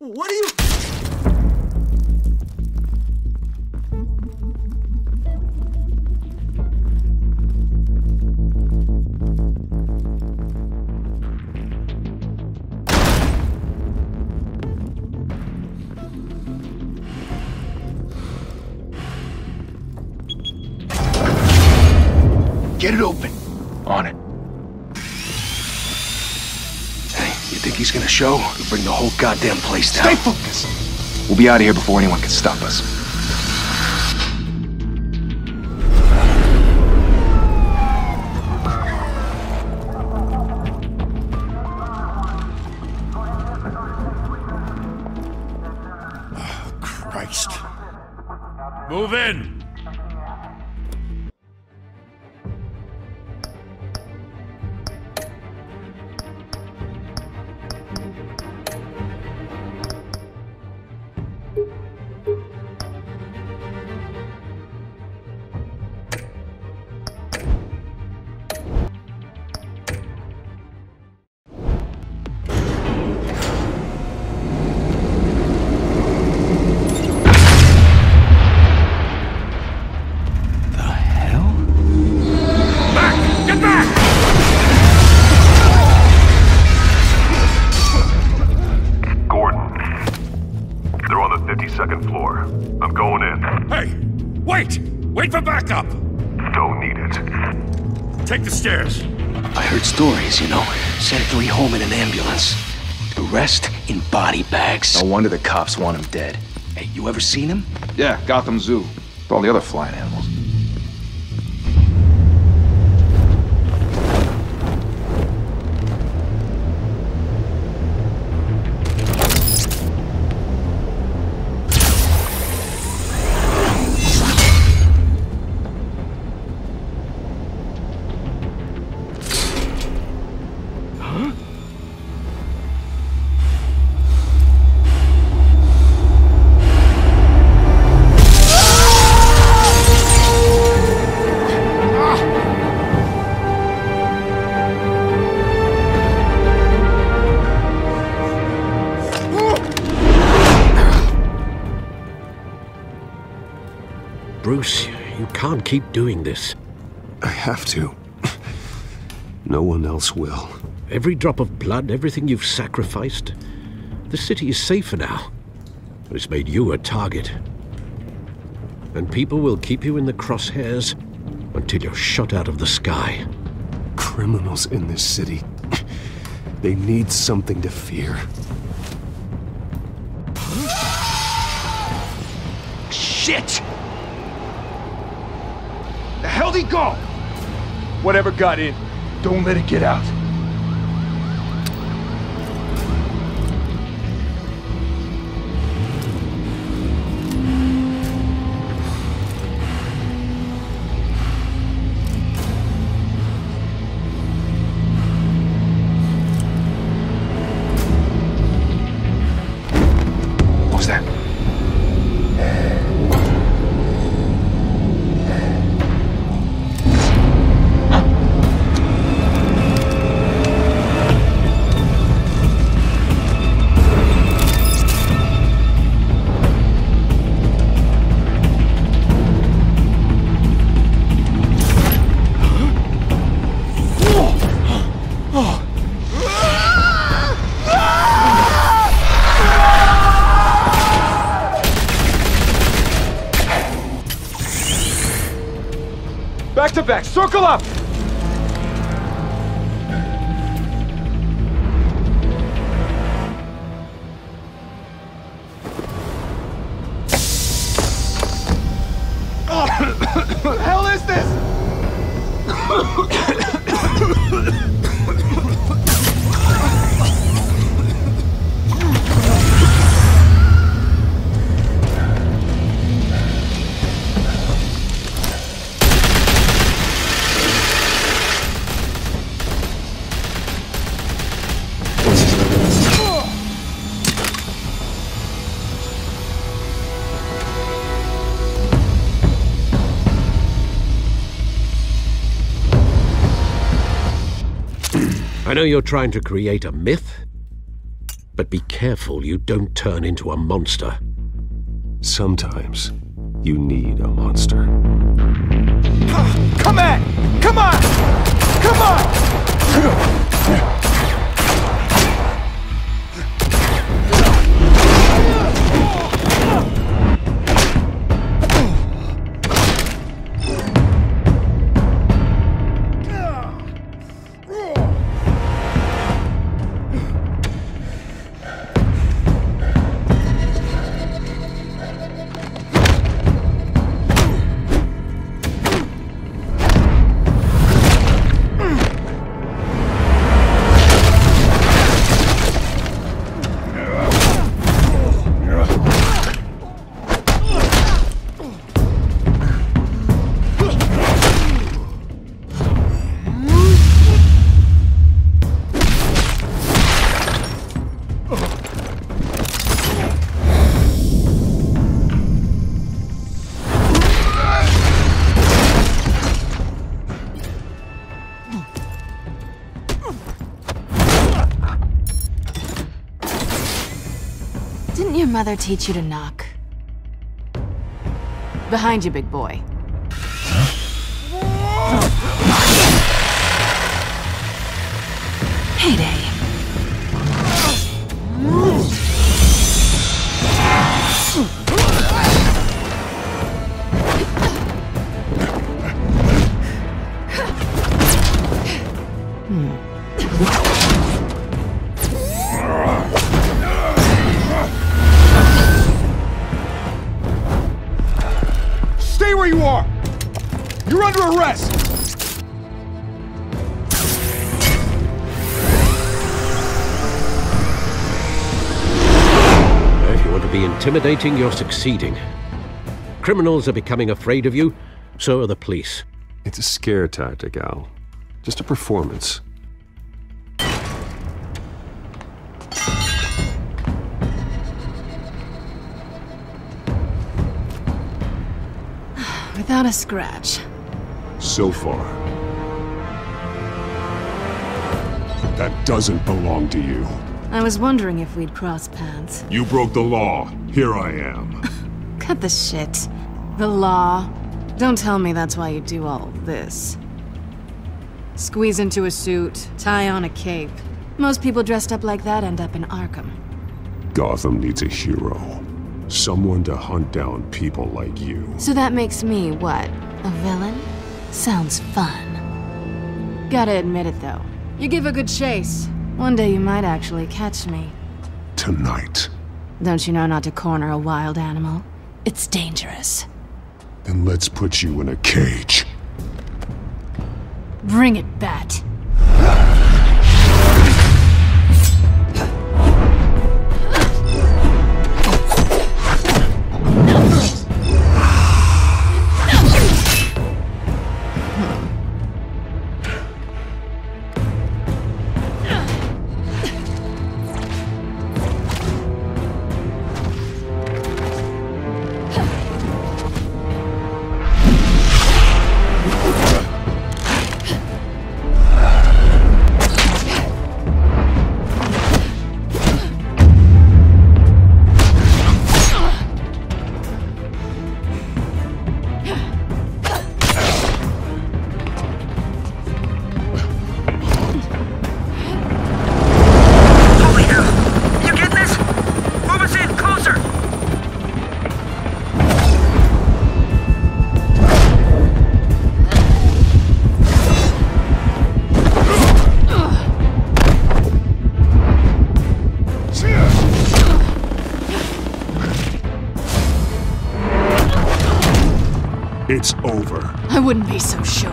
What are you... Get it open. On it. Hey, you think he's gonna show? He'll bring the whole goddamn place down. Stay focused! We'll be out of here before anyone can stop us. Oh, Christ. Move in! Second floor. I'm going in. Hey! Wait! Wait for backup! Don't need it. Take the stairs. I heard stories, you know. Sent 3 home in an ambulance. The rest in body bags. No wonder the cops want him dead. Hey, you ever seen him? Yeah, Gotham Zoo. With all the other flying animals. Bruce, you can't keep doing this. I have to. No one else will. Every drop of blood, everything you've sacrificed. The city is safer now. But it's made you a target. And people will keep you in the crosshairs until you're shot out of the sky. Criminals in this city. They need something to fear. Shit! The hell'd he go? Whatever got in, don't let it get out. What was that? Back to back, circle up! What the hell is this? I know you're trying to create a myth, But be careful you don't turn into a monster. Sometimes you need a monster. Come on! Come on! Come on! Didn't your mother teach you to knock? Behind you, big boy. Heyday. Stay where you are! You're under arrest! If you want to be intimidating, you're succeeding. Criminals are becoming afraid of you, so are the police. It's a scare tactic, Al. Just a performance. Without a scratch. So far. That doesn't belong to you. I was wondering if we'd cross paths. You broke the law. Here I am. Cut the shit. The law. Don't tell me that's why you do all this. Squeeze into a suit, tie on a cape. Most people dressed up like that end up in Arkham. Gotham needs a hero. Someone to hunt down people like you. So that makes me, what, a villain? Sounds fun. Gotta admit it, though. You give a good chase. One day you might actually catch me. Tonight. Don't you know not to corner a wild animal? It's dangerous. Then let's put you in a cage. Bring it, Bat. It's over. I wouldn't be so sure.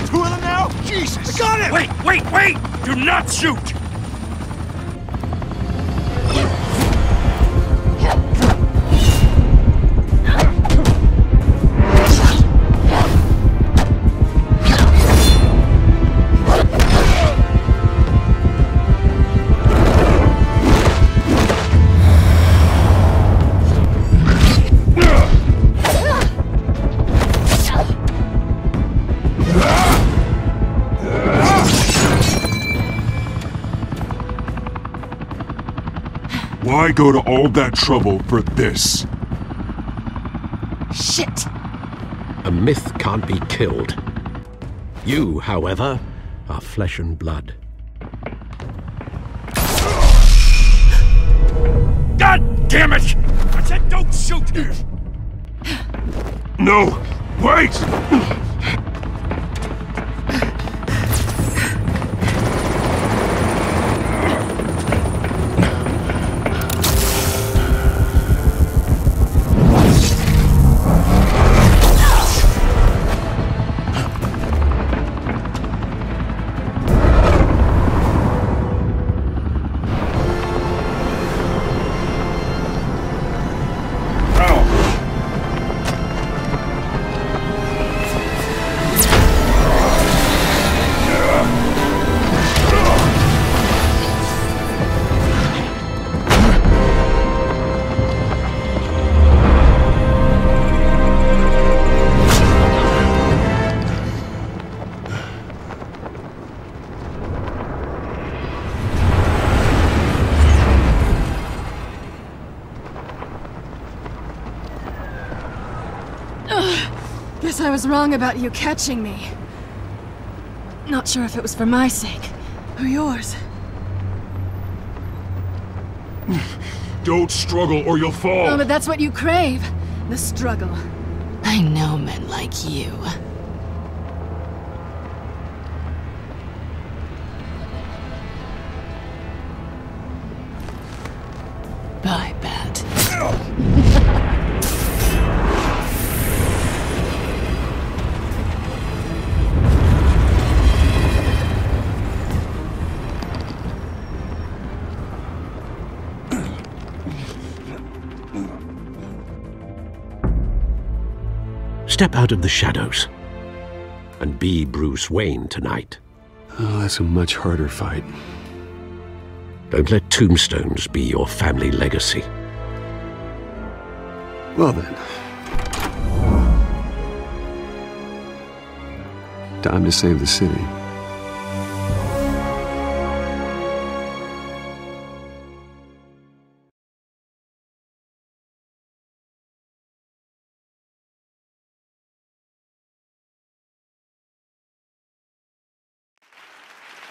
Two of them now? Jesus! I got it! Wait! Do not shoot! Why go to all that trouble for this? Shit! A myth can't be killed. You, however, are flesh and blood. God damn it! I said don't shoot! No! Wait! Guess I was wrong about you catching me. Not sure if it was for my sake, or yours. Don't struggle or you'll fall! Oh, but that's what you crave. The struggle. I know men like you. Bye, Bat. Step out of the shadows and be Bruce Wayne tonight. Oh, that's a much harder fight. Don't let tombstones be your family legacy. Well then. Time to save the city.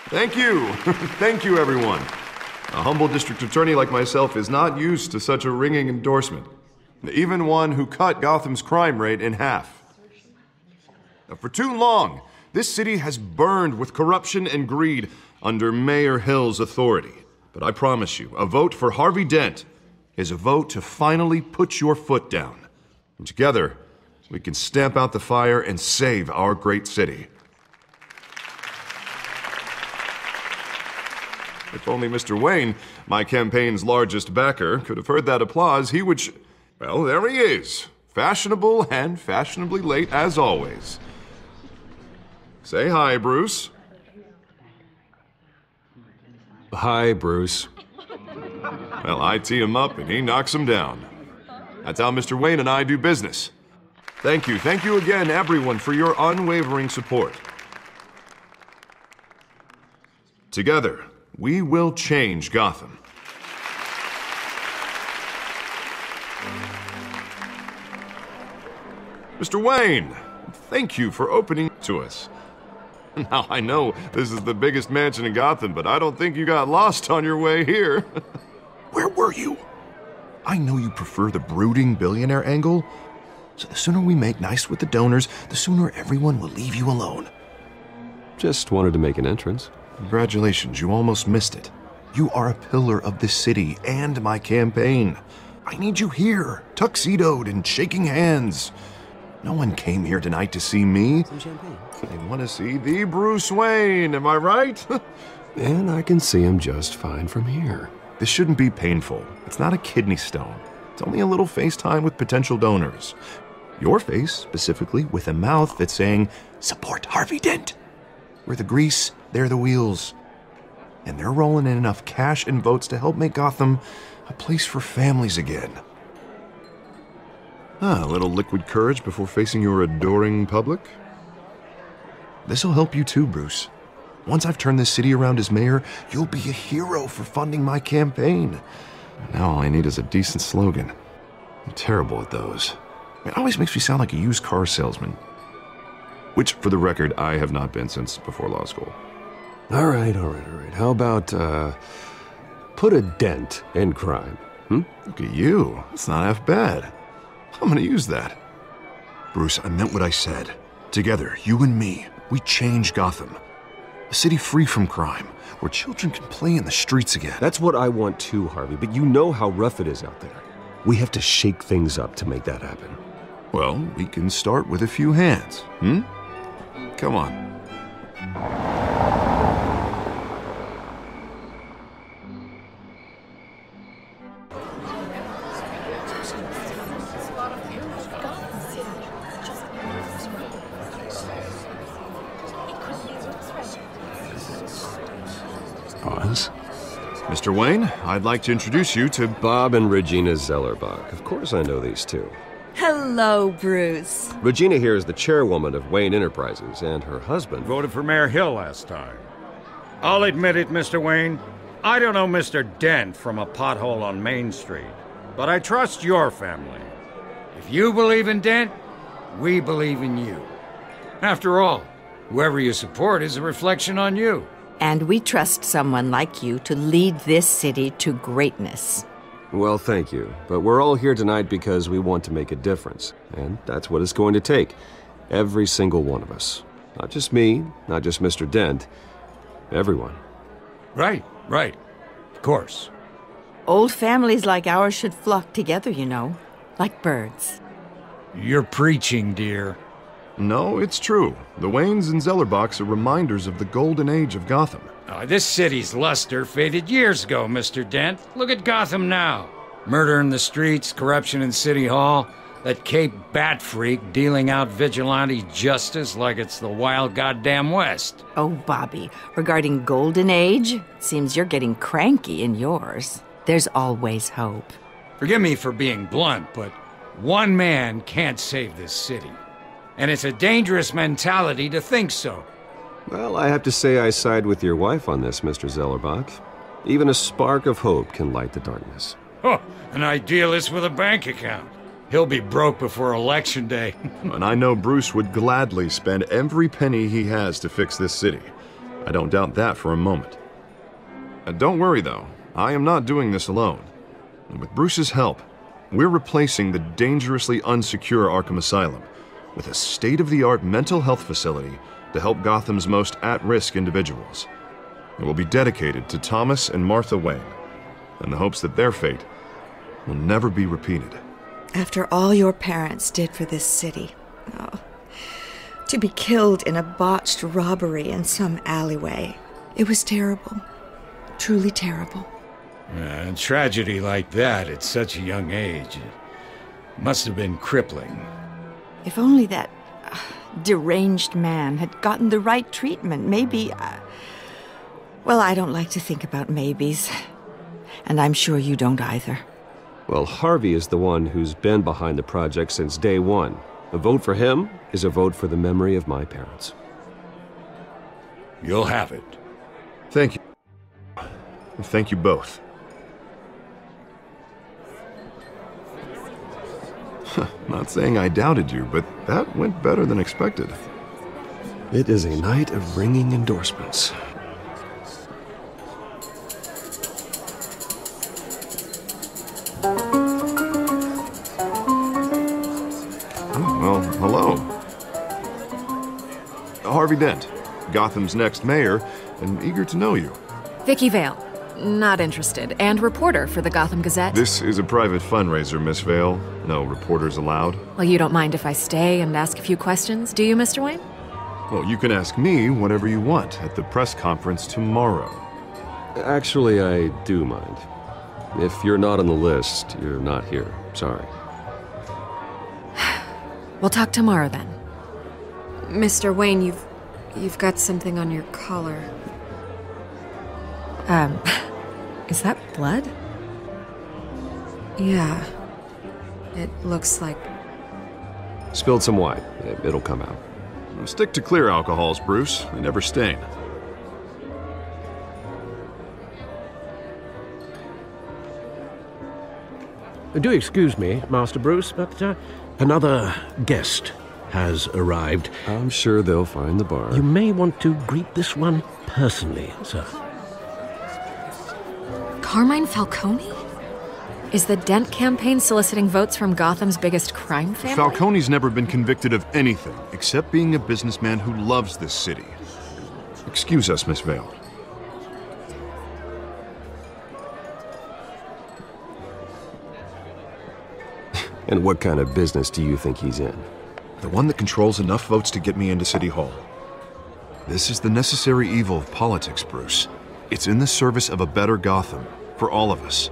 Thank you. Thank you, everyone. A humble district attorney like myself is not used to such a ringing endorsement. Even one who cut Gotham's crime rate in half. For too long, this city has burned with corruption and greed under Mayor Hill's authority. But I promise you, a vote for Harvey Dent is a vote to finally put your foot down. And together, we can stamp out the fire and save our great city. If only Mr. Wayne, my campaign's largest backer, could have heard that applause, he would well, there he is. Fashionable and fashionably late as always. Say hi, Bruce. Hi, Bruce. Well, I tee him up and he knocks him down. That's how Mr. Wayne and I do business. Thank you again, everyone, for your unwavering support. Together, we will change Gotham. Mr. Wayne, thank you for opening to us. Now, I know this is the biggest mansion in Gotham, but I don't think you got lost on your way here. Where were you? I know you prefer the brooding billionaire angle, so the sooner we make nice with the donors, the sooner everyone will leave you alone. Just wanted to make an entrance. Congratulations, you almost missed it. You are a pillar of this city and my campaign. I need you here, tuxedoed and shaking hands. No one came here tonight to see me. Some champagne. They want to see the Bruce Wayne, am I right? And I can see him just fine from here. This shouldn't be painful. It's not a kidney stone. It's only a little FaceTime with potential donors. Your face, specifically, with a mouth that's saying, support Harvey Dent. We're the grease, they're the wheels. And they're rolling in enough cash and votes to help make Gotham a place for families again. A little liquid courage before facing your adoring public. This'll help you too, Bruce. Once I've turned this city around as mayor, you'll be a hero for funding my campaign. Now all I need is a decent slogan. I'm terrible at those. It always makes me sound like a used car salesman. Which, for the record, I have not been since before law school. All right. How about, put a dent in crime? Look at you. That's not half bad. I'm gonna use that. Bruce, I meant what I said. Together, you and me, we change Gotham. A city free from crime, where children can play in the streets again. That's what I want too, Harvey, but you know how rough it is out there. We have to shake things up to make that happen. Well, we can start with a few hands, Come on. Pause. Mr. Wayne, I'd like to introduce you to Bob and Regina Zellerbach. Of course I know these two. Hello, Bruce. Regina here is the chairwoman of Wayne Enterprises, and her husband... Voted for Mayor Hill last time. I'll admit it, Mr. Wayne. I don't know Mr. Dent from a pothole on Main Street, but I trust your family. If you believe in Dent, we believe in you. After all, whoever you support is a reflection on you. And we trust someone like you to lead this city to greatness. Well, thank you. But we're all here tonight because we want to make a difference. And that's what it's going to take. Every single one of us. Not just me, not just Mr. Dent. Everyone. Right. Of course. Old families like ours should flock together, you know. Like birds. You're preaching, dear. No, it's true. The Waynes and Zellerbachs are reminders of the golden age of Gotham. This city's luster faded years ago, Mr. Dent. Look at Gotham now. Murder in the streets, corruption in City Hall, that Cape Bat freak dealing out vigilante justice like it's the wild goddamn West. Oh, Bobby, regarding Golden Age, seems you're getting cranky in yours. There's always hope. Forgive me for being blunt, but one man can't save this city. And it's a dangerous mentality to think so. Well, I have to say I side with your wife on this, Mr. Zellerbach. Even a spark of hope can light the darkness. Oh, an idealist with a bank account. He'll be broke before Election Day. And I know Bruce would gladly spend every penny he has to fix this city. I don't doubt that for a moment. Don't worry, though. I am not doing this alone. And with Bruce's help, we're replacing the dangerously unsecure Arkham Asylum with a state-of-the-art mental health facility to help Gotham's most at-risk individuals. It will be dedicated to Thomas and Martha Wayne, in the hopes that their fate will never be repeated. After all your parents did for this city, to be killed in a botched robbery in some alleyway, it was terrible. Truly terrible. A tragedy like that at such a young age must have been crippling. If only that deranged man had gotten the right treatment, maybe... Well, I don't like to think about maybes. And I'm sure you don't either. Well, Harvey is the one who's been behind the project since day one. A vote for him is a vote for the memory of my parents. You'll have it. Thank you. Thank you both. Not saying I doubted you, but that went better than expected. It is a night of ringing endorsements. Well, hello. Harvey Dent, Gotham's next mayor, and eager to know you. Vicky Vale. Not interested. And reporter for the Gotham Gazette. This is a private fundraiser, Miss Vale. No reporters allowed. Well, you don't mind if I stay and ask a few questions, do you, Mr. Wayne? Well, you can ask me whatever you want at the press conference tomorrow. Actually, I do mind. If you're not on the list, you're not here. Sorry. We'll talk tomorrow then. Mr. Wayne, you've got something on your collar. Is that blood? Yeah. It looks like... Spilled some wine. It'll come out. Stick to clear alcohols, Bruce. They never stain. Do excuse me, Master Bruce, but another guest has arrived. I'm sure they'll find the bar. You may want to greet this one personally, sir. Carmine Falcone? Is the Dent campaign soliciting votes from Gotham's biggest crime family? Falcone's never been convicted of anything except being a businessman who loves this city. Excuse us, Miss Vale. And what kind of business do you think he's in? The one that controls enough votes to get me into City Hall. This is the necessary evil of politics, Bruce. It's in the service of a better Gotham, for all of us.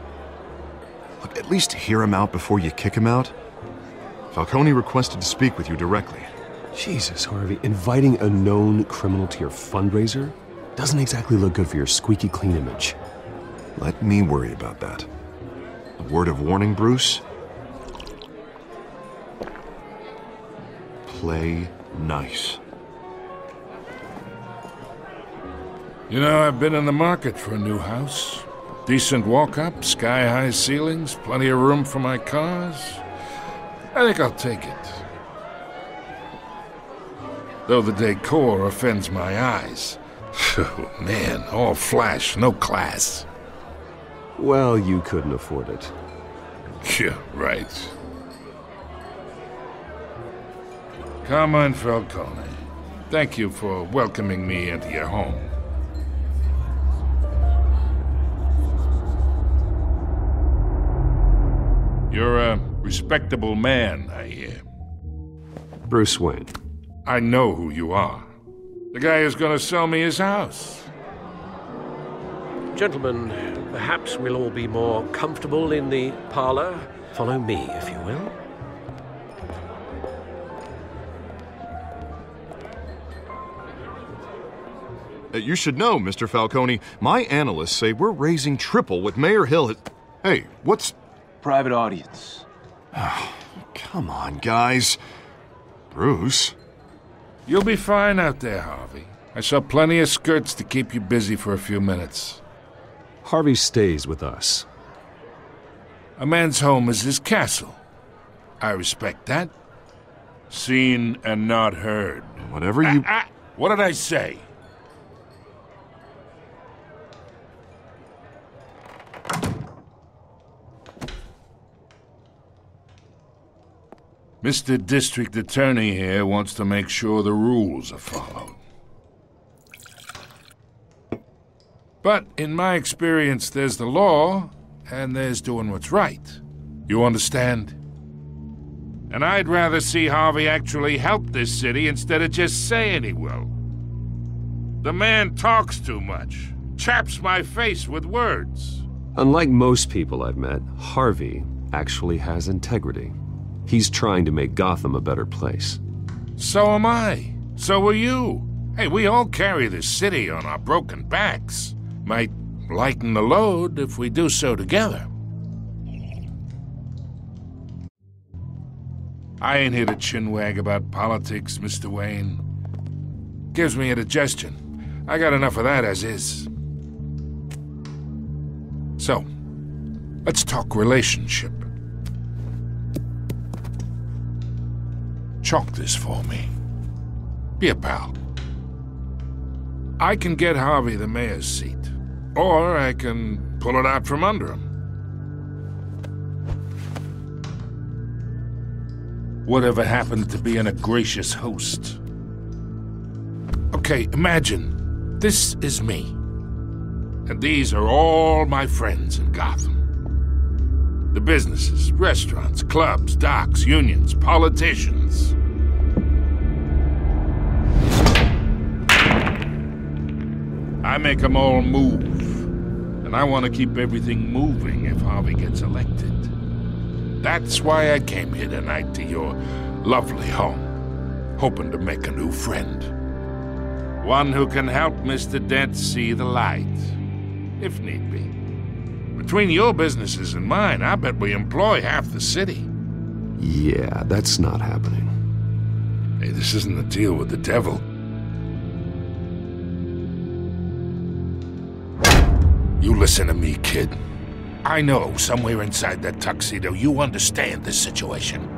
Look, at least hear him out before you kick him out. Falcone requested to speak with you directly. Jesus, Harvey, inviting a known criminal to your fundraiser doesn't exactly look good for your squeaky clean image. Let me worry about that. A word of warning, Bruce? Play nice. You know, I've been in the market for a new house. Decent walk-up, sky-high ceilings, plenty of room for my cars. I think I'll take it. Though the decor offends my eyes. Oh, man, all flash, no class. Well, you couldn't afford it. Yeah, right. Carmine Falcone, thank you for welcoming me into your home. You're a respectable man, I hear. Bruce Wayne. I know who you are. The guy who's gonna sell me his house. Gentlemen, perhaps we'll all be more comfortable in the parlor. Follow me, if you will. You should know, Mr. Falcone, my analysts say we're raising triple what Mayor Hill has... Hey, what's... Private audience. Oh, come on, guys. Bruce? You'll be fine out there, Harvey. I saw plenty of skirts to keep you busy for a few minutes. Harvey stays with us. A man's home is his castle. I respect that. Seen and not heard. Whatever you... What did I say? Mr. District Attorney here wants to make sure the rules are followed. But in my experience, there's the law, and there's doing what's right. You understand? And I'd rather see Harvey actually help this city instead of just saying he will. The man talks too much, chaps my face with words. Unlike most people I've met, Harvey actually has integrity. He's trying to make Gotham a better place. So am I. So are you. Hey, we all carry this city on our broken backs. Might lighten the load if we do so together. I ain't here to chinwag about politics, Mr. Wayne. Gives me indigestion. I got enough of that as is. So, let's talk relationship. Chalk this for me. Be a pal. I can get Harvey the mayor's seat, or I can pull it out from under him. Whatever happened to being a gracious host? Okay, imagine this is me, and these are all my friends in Gotham. The businesses, restaurants, clubs, docks, unions, politicians. I make them all move. And I want to keep everything moving if Harvey gets elected. That's why I came here tonight to your lovely home, hoping to make a new friend. One who can help Mr. Dent see the light, if need be. Between your businesses and mine, I bet we employ half the city. Yeah, that's not happening. Hey, this isn't a deal with the devil. You listen to me, kid. I know somewhere inside that tuxedo you understand this situation.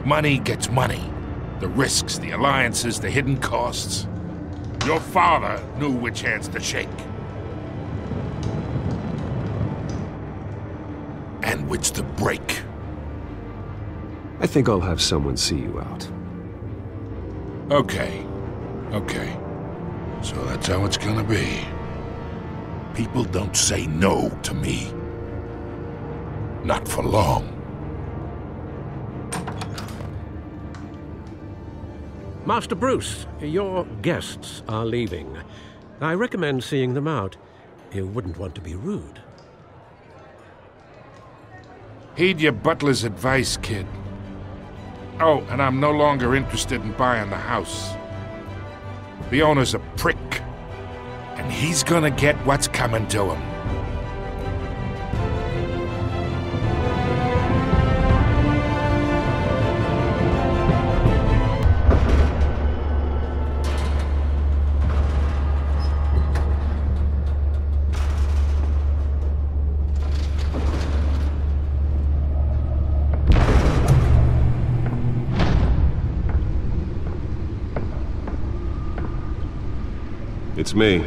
Money gets money. The risks, the alliances, the hidden costs. Your father knew which hands to shake. And which to break. I think I'll have someone see you out. Okay. Okay. So that's how it's gonna be. People don't say no to me. Not for long. Master Bruce, your guests are leaving. I recommend seeing them out. You wouldn't want to be rude. Heed your butler's advice, kid. Oh, and I'm no longer interested in buying the house. The owner's a prick, and he's gonna get what's coming to him. It's me.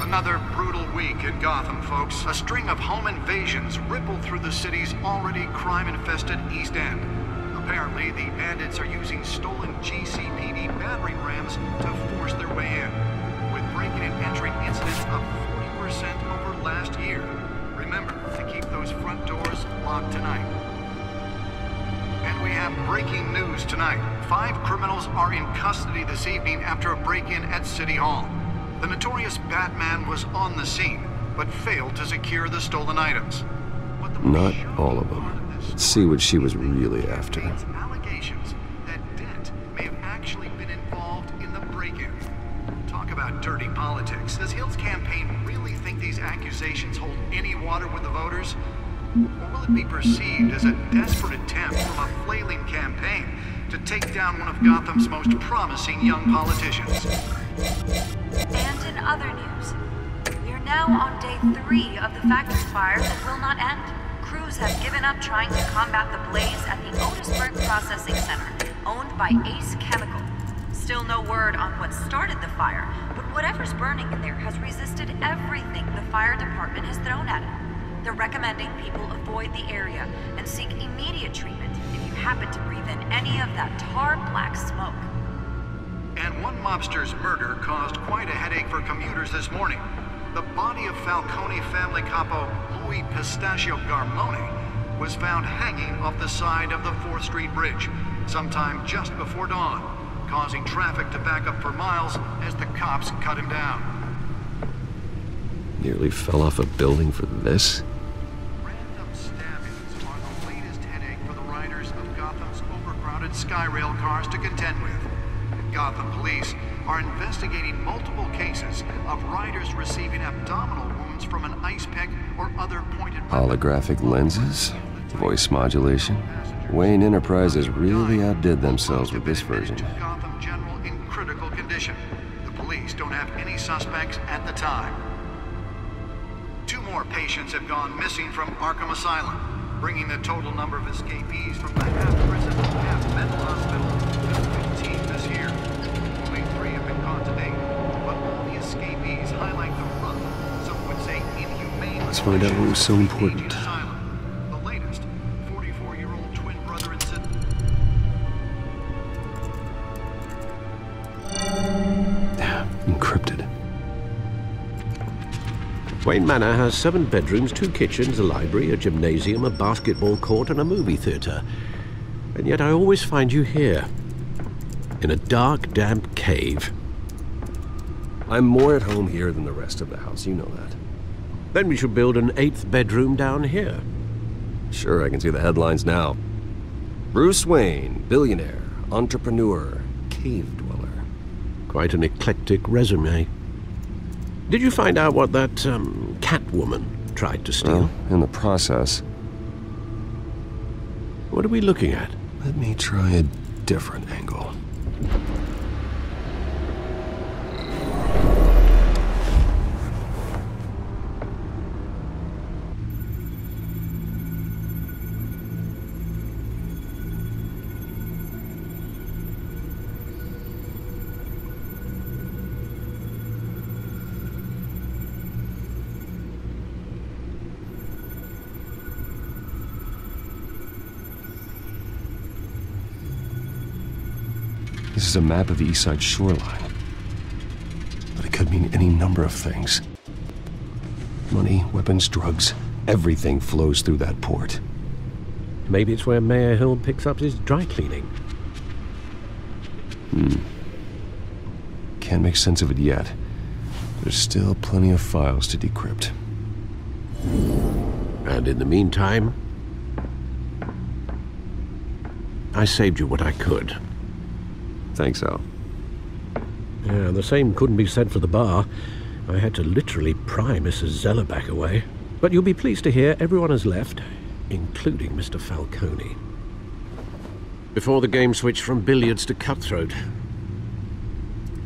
Another brutal week in Gotham, folks. A string of home invasions rippled through the city's already crime-infested East End. Apparently, the bandits are using stolen GCPD battering rams to force their way in, with breaking and entering incidents up 40% over last year. Remember to keep those front doors locked tonight. And we have breaking news tonight. 5 criminals are in custody this evening after a break-in at City Hall. The notorious Batman was on the scene, but failed to secure the stolen items. Not all of them. Let's see what she was really after. Allegations that Dent may have actually been involved in the break-in. Talk about dirty politics. Does Hill's campaign really think these accusations hold any water with the voters? Or will it be perceived as a desperate attempt from a flailing campaign to take down one of Gotham's most promising young politicians? And in other news, we are now on day 3 of the factory fire that will not end. Crews have given up trying to combat the blaze at the Otisburg Processing Center, owned by Ace Chemical. Still no word on what started the fire, but whatever's burning in there has resisted everything the fire department has thrown at it. They're recommending people avoid the area and seek immediate treatment if you happen to breathe in any of that tar-black smoke. And one mobster's murder caused quite a headache for commuters this morning. The body of Falcone family capo Louis Pistachio Garmone was found hanging off the side of the 4th Street Bridge sometime just before dawn, causing traffic to back up for miles as the cops cut him down. Nearly fell off a building for this? Random stabbings are the latest headache for the riders of Gotham's overcrowded Skyrail cars to contend with. Gotham police are investigating multiple cases of riders receiving abdominal wounds from an ice pick or other pointed Holographic lenses? Voice modulation? Wayne Enterprises really outdid themselves with this version. Gotham General in critical condition. The police don't have any suspects at the time. 2 more patients have gone missing from Arkham Asylum, bringing the total number of escapees from the half-prison, half-mental hospital to 15 this year. Only 3 have been caught to date, but all the escapees highlight the rough, some would say inhumane. Let's find out what was so important. The latest, 44-year-old twin brother in Sydney. Encrypted. Wayne Manor has 7 bedrooms, 2 kitchens, a library, a gymnasium, a basketball court, and a movie theater. And yet I always find you here, in a dark, damp cave. I'm more at home here than the rest of the house, you know that. Then we should build an 8th bedroom down here. Sure, I can see the headlines now. Bruce Wayne, billionaire, entrepreneur, cave dweller. Quite an eclectic resume. Did you find out what that, Catwoman tried to steal? Well, in the process. What are we looking at? Let me try a different angle. This is a map of the East Side shoreline. But it could mean any number of things. Money, weapons, drugs, everything flows through that port. Maybe it's where Mayor Hill picks up his dry cleaning. Can't make sense of it yet. There's still plenty of files to decrypt. And in the meantime, I saved you what I could. Thanks, Al. Yeah, the same couldn't be said for the bar. I had to literally pry Mrs. Zeller back away. But you'll be pleased to hear everyone has left, including Mr. Falcone. Before the game switched from billiards to cutthroat.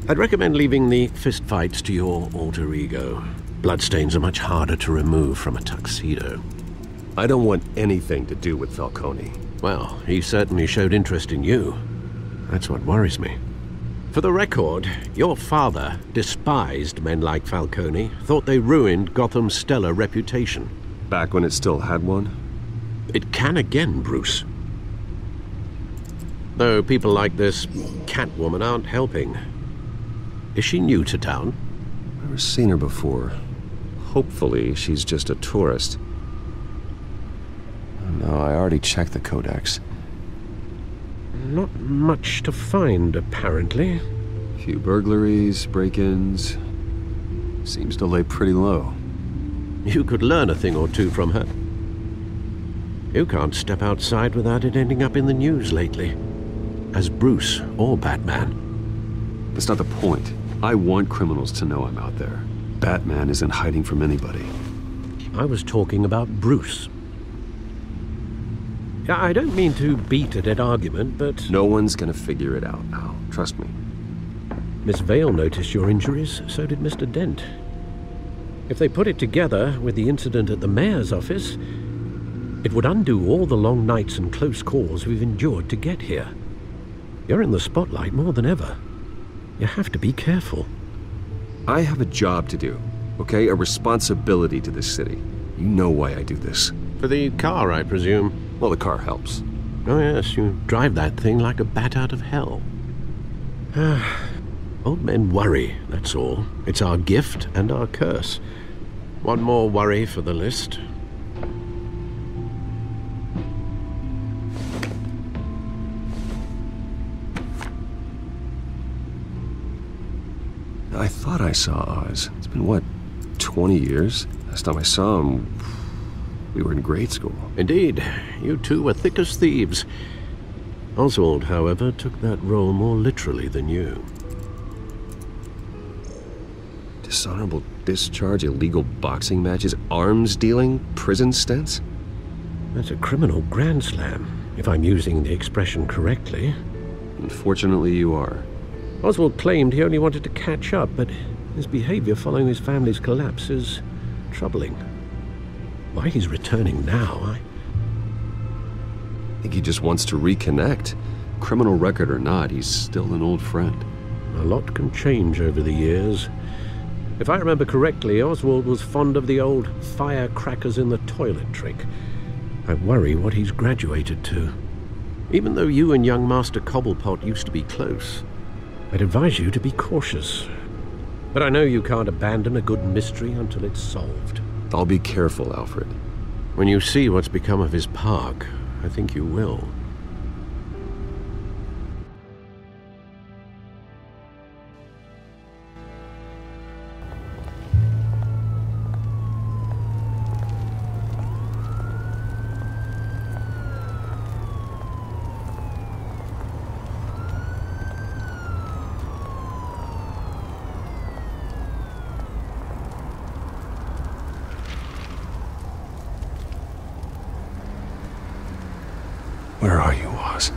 I'd recommend leaving the fistfights to your alter ego. Bloodstains are much harder to remove from a tuxedo. I don't want anything to do with Falcone. Well, he certainly showed interest in you. That's what worries me. For the record, your father despised men like Falcone, thought they ruined Gotham's stellar reputation. Back when it still had one? It can again, Bruce. Though people like this Catwoman aren't helping. Is she new to town? Never seen her before. Hopefully, she's just a tourist. No, I already checked the codex. Not much to find, apparently. Few burglaries, break-ins. Seems to lay pretty low. You could learn a thing or two from her. You can't step outside without it ending up in the news lately. As Bruce or Batman. That's not the point. I want criminals to know I'm out there. Batman isn't hiding from anybody. I was talking about Bruce. I don't mean to beat a dead argument, but... No one's gonna figure it out, Al. Trust me. Miss Vale noticed your injuries, so did Mr. Dent. If they put it together with the incident at the mayor's office, it would undo all the long nights and close calls we've endured to get here. You're in the spotlight more than ever. You have to be careful. I have a job to do, okay? A responsibility to this city. You know why I do this. For the car, I presume. Well, the car helps. Oh yes, you drive that thing like a bat out of hell. Old men worry, that's all. It's our gift and our curse. One more worry for the list. I thought I saw Oz. It's been, what, 20 years? Last time I saw him, we were in grade school. Indeed. You two were thick as thieves. Oswald, however, took that role more literally than you. Dishonorable discharge, illegal boxing matches, arms dealing, prison stints? That's a criminal grand slam, if I'm using the expression correctly. Unfortunately, you are. Oswald claimed he only wanted to catch up, but his behavior following his family's collapse is troubling. Why he's returning now, I think he just wants to reconnect. Criminal record or not, he's still an old friend. A lot can change over the years. If I remember correctly, Oswald was fond of the old firecrackers in the toilet trick. I worry what he's graduated to. Even though you and young Master Cobblepot used to be close, I'd advise you to be cautious. But I know you can't abandon a good mystery until it's solved. I'll be careful, Alfred. When you see what's become of his park, I think you will. Where are you, Oz?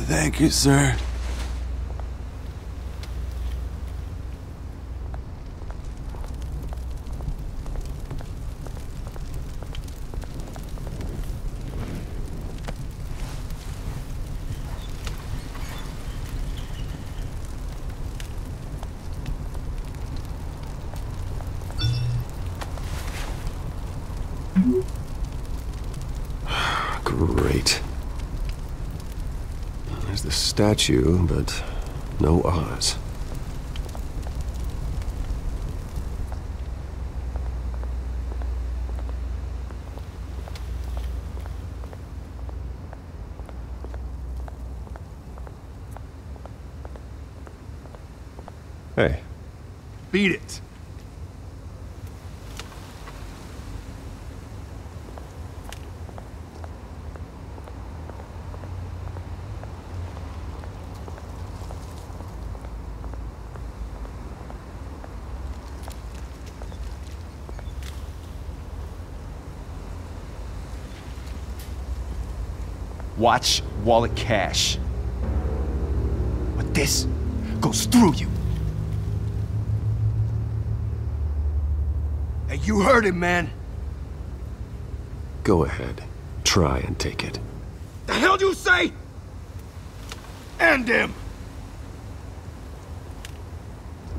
Thank you, sir. Great. There's the statue, but no Oz. Hey. Beat it. Watch wallet cash. But this goes through you. Hey, you heard him, man. Go ahead. Try and take it. The hell do you say? End him!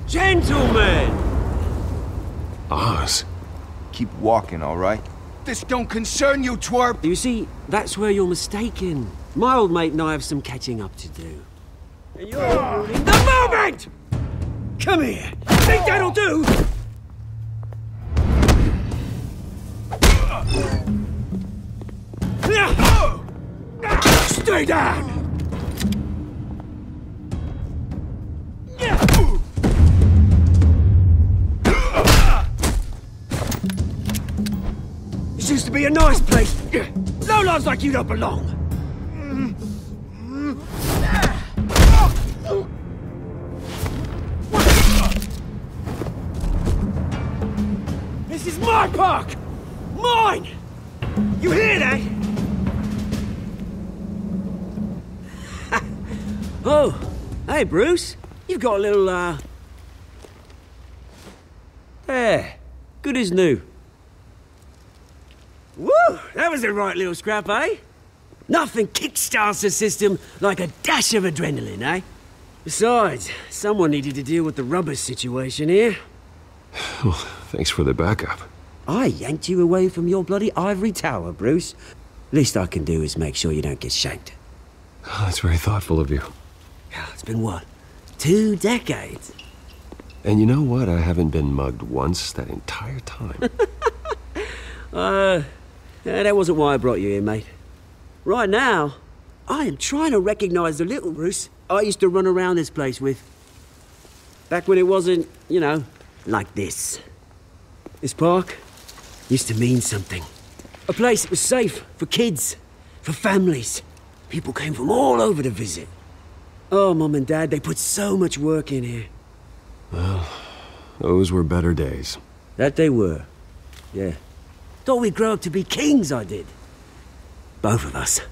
Gentlemen! Oz. Keep walking, all right? This don't concern you, twerp! You see, that's where you're mistaken. My old mate and I have some catching up to do. And you're ruining the moment! Come here! Think that'll do? Stay down! This used to be a nice place. Lowlifes like you don't belong. This is my park! Mine! You hear that? Oh, hey Bruce. You've got a little, There. Good as new. Woo! That was a right little scrap, eh? Nothing kickstarts the system like a dash of adrenaline, eh? Besides, someone needed to deal with the rubber situation here. Well, thanks for the backup. I yanked you away from your bloody ivory tower, Bruce. Least I can do is make sure you don't get shanked. Oh, that's very thoughtful of you. It's been what? 2 decades? And you know what? I haven't been mugged once that entire time. That wasn't why I brought you here, mate. Right now, I am trying to recognize the little Bruce I used to run around this place with. Back when it wasn't, you know, like this. This park used to mean something. A place that was safe for kids, for families. People came from all over to visit. Oh, Mum and Dad, they put so much work in here. Well, those were better days. That they were. Yeah. Thought we'd grow up to be kings, I did. Both of us.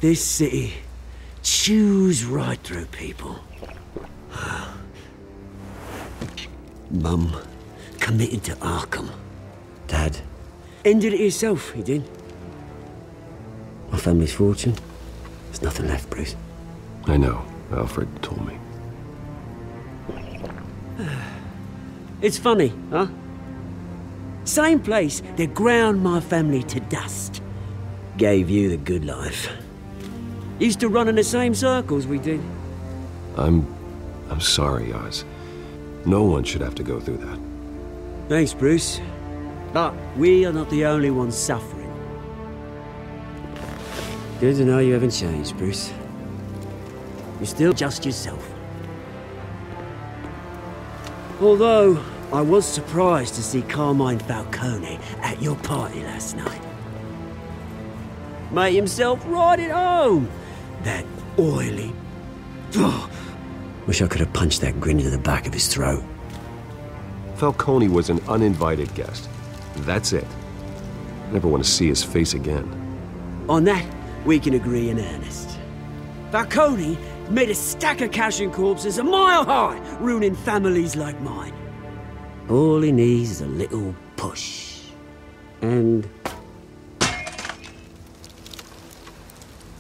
This city chews right through people. Mum committed to Arkham. Dad ended it himself, he did. My family's fortune, there's nothing left, Bruce. I know. Alfred told me. It's funny, huh? Same place that ground my family to dust. Gave you the good life. Used to run in the same circles we did. I'm I'm sorry, Oz. No one should have to go through that. Thanks, Bruce. But we are not the only ones suffering. Good to know you haven't changed, Bruce. You're still just yourself. Although, I was surprised to see Carmine Falcone at your party last night. Made himself right at home. That oily... Oh, wish I could have punched that grin into the back of his throat. Falcone was an uninvited guest. That's it. Never want to see his face again. On that, we can agree in earnest. Falcone made a stack of cash and corpses a mile high, ruining families like mine. All he needs is a little push. And...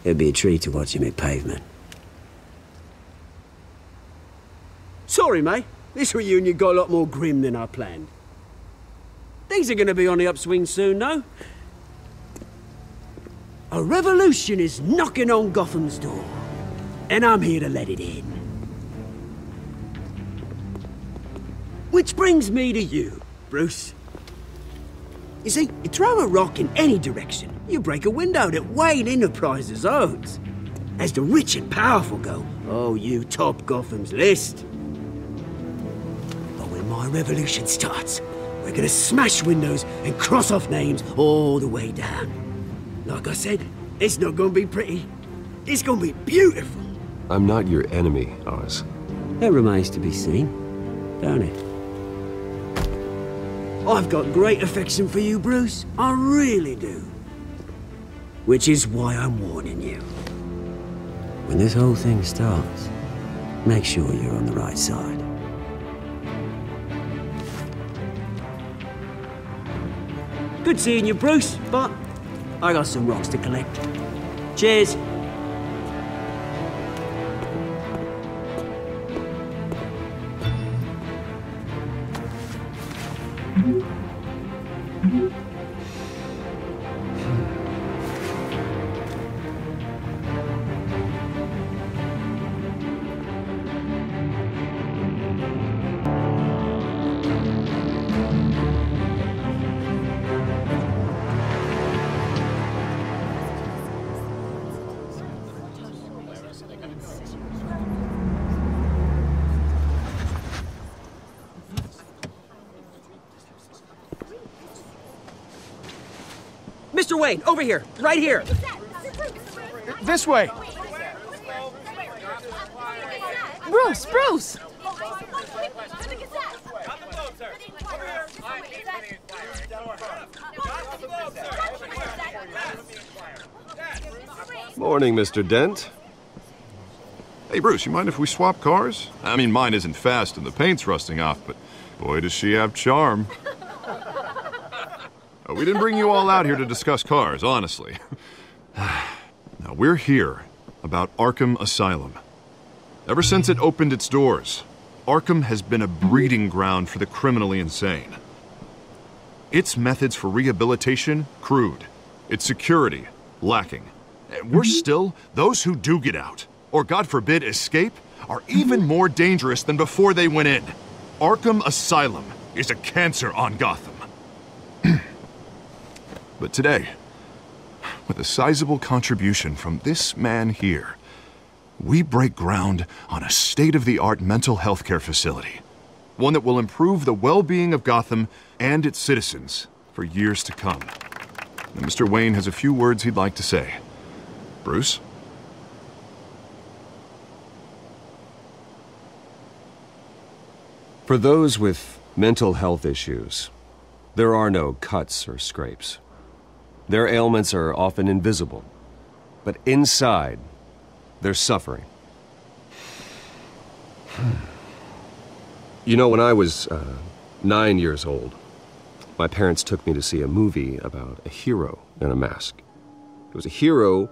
it'd be a treat to watch him hit pavement. Sorry, mate. This reunion got a lot more grim than I planned. Things are gonna be on the upswing soon, no? A revolution is knocking on Gotham's door, and I'm here to let it in. Which brings me to you, Bruce. You see, you throw a rock in any direction, you break a window that Wayne Enterprises owns. As the rich and powerful go, oh, you top Gotham's list. But when my revolution starts, we're gonna smash windows and cross off names all the way down. Like I said, it's not gonna be pretty. It's gonna be beautiful. I'm not your enemy, Oz. That remains to be seen, don't it? I've got great affection for you, Bruce. I really do. Which is why I'm warning you. When this whole thing starts, make sure you're on the right side. Good seeing you, Bruce, but I got some rocks to collect. Cheers. Mr. Wayne, over here, right here. This way. Bruce, Bruce! Morning, Mr. Dent. Hey, Bruce, you mind if we swap cars? I mean, mine isn't fast and the paint's rusting off, but boy, does she have charm. We didn't bring you all out here to discuss cars, honestly. Now, we're here about Arkham Asylum. Ever since it opened its doors, Arkham has been a breeding ground for the criminally insane. Its methods for rehabilitation, crude. Its security, lacking. And worse still, those who do get out, or God forbid, escape, are even more dangerous than before they went in. Arkham Asylum is a cancer on Gotham. But today, with a sizable contribution from this man here, we break ground on a state-of-the-art mental health care facility. One that will improve the well-being of Gotham and its citizens for years to come. And Mr. Wayne has a few words he'd like to say. Bruce? For those with mental health issues, there are no cuts or scrapes. Their ailments are often invisible, but inside, they're suffering. You know, when I was 9 years old, my parents took me to see a movie about a hero in a mask. It was a hero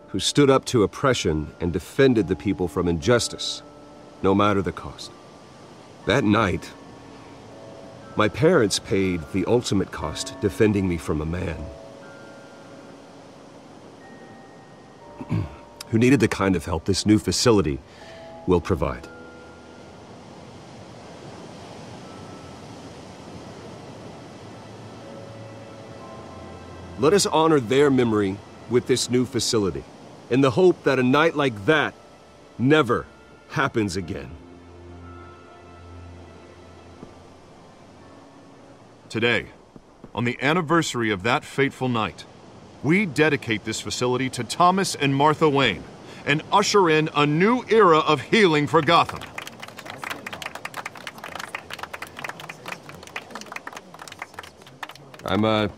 who stood up to oppression and defended the people from injustice, no matter the cost. That night, my parents paid the ultimate cost defending me from a man who needed the kind of help this new facility will provide. Let us honor their memory with this new facility, in the hope that a night like that never happens again. Today, on the anniversary of that fateful night, we dedicate this facility to Thomas and Martha Wayne and usher in a new era of healing for Gotham. I'm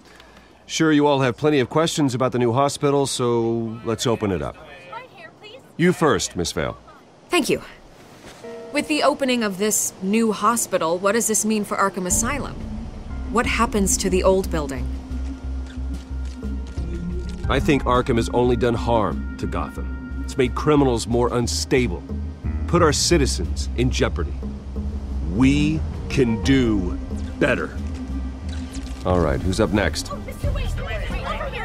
sure you all have plenty of questions about the new hospital, so let's open it up. You first, Miss Vale. Thank you. With the opening of this new hospital, what does this mean for Arkham Asylum? What happens to the old building? I think Arkham has only done harm to Gotham. It's made criminals more unstable, put our citizens in jeopardy. We can do better. All right, who's up next?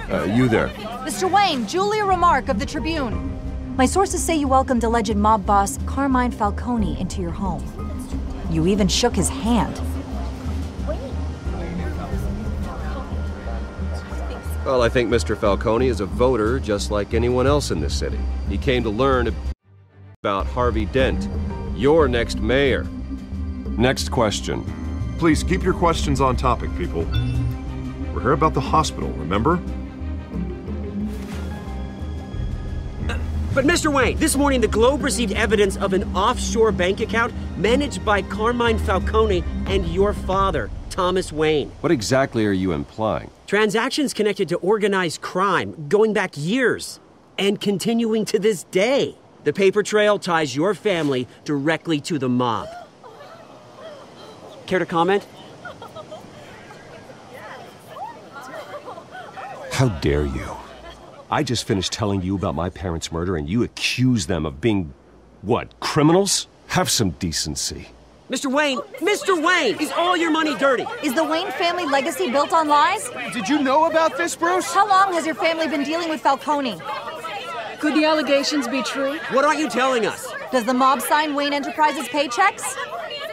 You there. Mr. Wayne, Julia Remark of the Tribune. My sources say you welcomed alleged mob boss Carmine Falcone into your home. You even shook his hand. Well, I think Mr. Falcone is a voter just like anyone else in this city. He came to learn about Harvey Dent, your next mayor. Next question. Please keep your questions on topic, people. We're here about the hospital, remember? But Mr. Wayne, this morning the Globe received evidence of an offshore bank account managed by Carmine Falcone and your father, Thomas Wayne. What exactly are you implying? Transactions connected to organized crime going back years and continuing to this day. The paper trail ties your family directly to the mob. Care to comment? How dare you? I just finished telling you about my parents' murder and you accuse them of being, what, criminals? Have some decency. Mr. Wayne, is all your money dirty? Is the Wayne family legacy built on lies? Did you know about this, Bruce? How long has your family been dealing with Falcone? Could the allegations be true? What aren't you telling us? Does the mob sign Wayne Enterprises paychecks?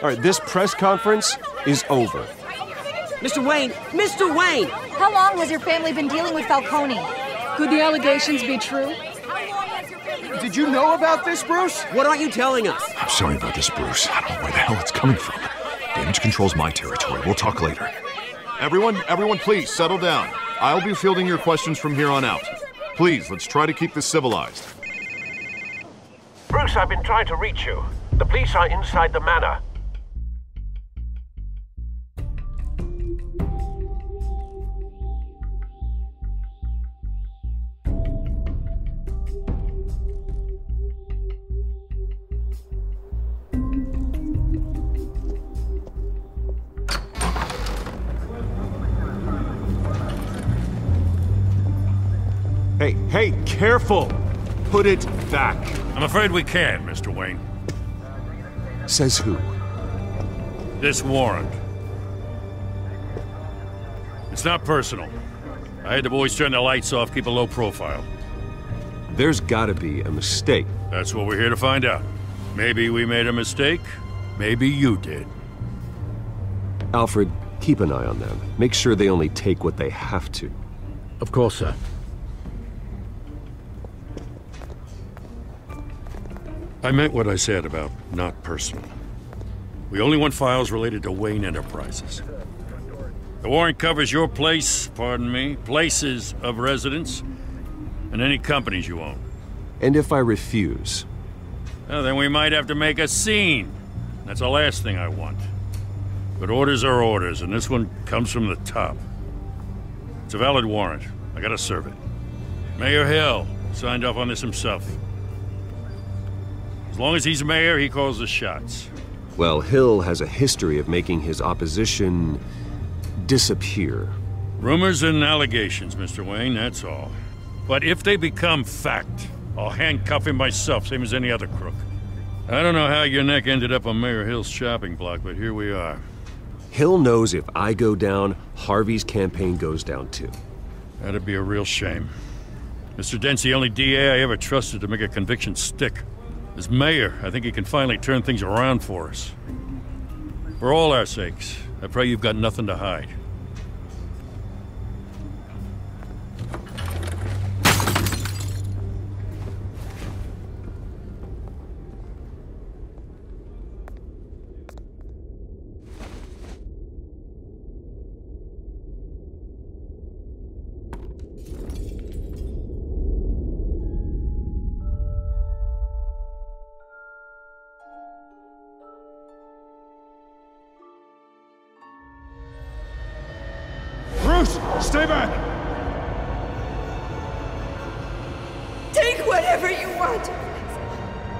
All right, this press conference is over. Mr. Wayne! How long has your family been dealing with Falcone? Could the allegations be true? Did you know about this, Bruce? What aren't you telling us? I'm sorry about this, Bruce. I don't know where the hell it's coming from. Damage control's my territory. We'll talk later. Everyone, please settle down. I'll be fielding your questions from here on out. Please, let's try to keep this civilized. Bruce, I've been trying to reach you. The police are inside the manor. Hey, careful! Put it back. I'm afraid we can't, Mr. Wayne. Says who? This warrant. It's not personal. I had the boys turn the lights off, keep a low profile. There's gotta be a mistake. That's what we're here to find out. Maybe we made a mistake. Maybe you did. Alfred, keep an eye on them. Make sure they only take what they have to. Of course, sir. I meant what I said about not personal. We only want files related to Wayne Enterprises. The warrant covers your place, places of residence, and any companies you own. And if I refuse? Well, then we might have to make a scene. That's the last thing I want. But orders are orders, and this one comes from the top. It's a valid warrant. I gotta serve it. Mayor Hill signed off on this himself. As long as he's mayor, he calls the shots. Well, Hill has a history of making his opposition disappear. Rumors and allegations, Mr. Wayne, that's all. But if they become fact, I'll handcuff him myself, same as any other crook. I don't know how your neck ended up on Mayor Hill's shopping block, but here we are. Hill knows if I go down, Harvey's campaign goes down too. That'd be a real shame. Mr. Dent's the only DA I ever trusted to make a conviction stick. As mayor, I think he can finally turn things around for us. For all our sakes, I pray you've got nothing to hide. Bruce, stay back! Take whatever you want.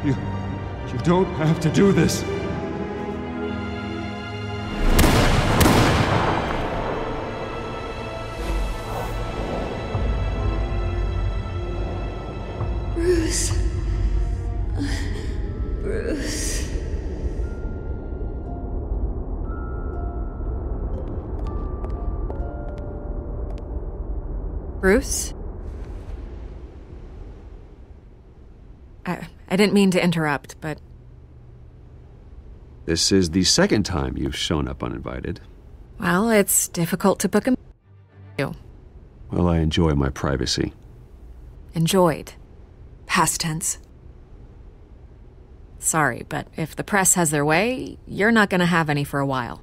You don't have to do this. Bruce. Bruce. Bruce? I didn't mean to interrupt, but... This is the second time you've shown up uninvited. Well, it's difficult to book a... Well, I enjoy my privacy. Enjoyed. Past tense. Sorry, but if the press has their way, you're not gonna have any for a while.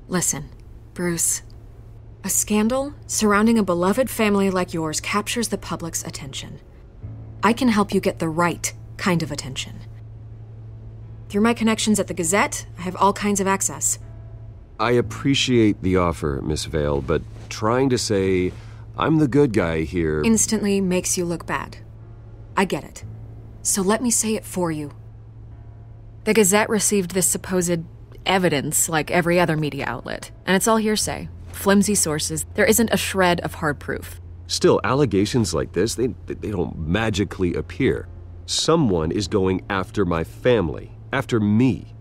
Listen, Bruce. A scandal surrounding a beloved family like yours captures the public's attention. I can help you get the right kind of attention. Through my connections at the Gazette, I have all kinds of access. I appreciate the offer, Miss Vale, but trying to say I'm the good guy here... Instantly makes you look bad. I get it. So let me say it for you. The Gazette received this supposed evidence like every other media outlet, and it's all hearsay. Flimsy sources. There isn't a shred of hard proof. Still, allegations like this, they don't magically appear. Someone is going after my family, after me.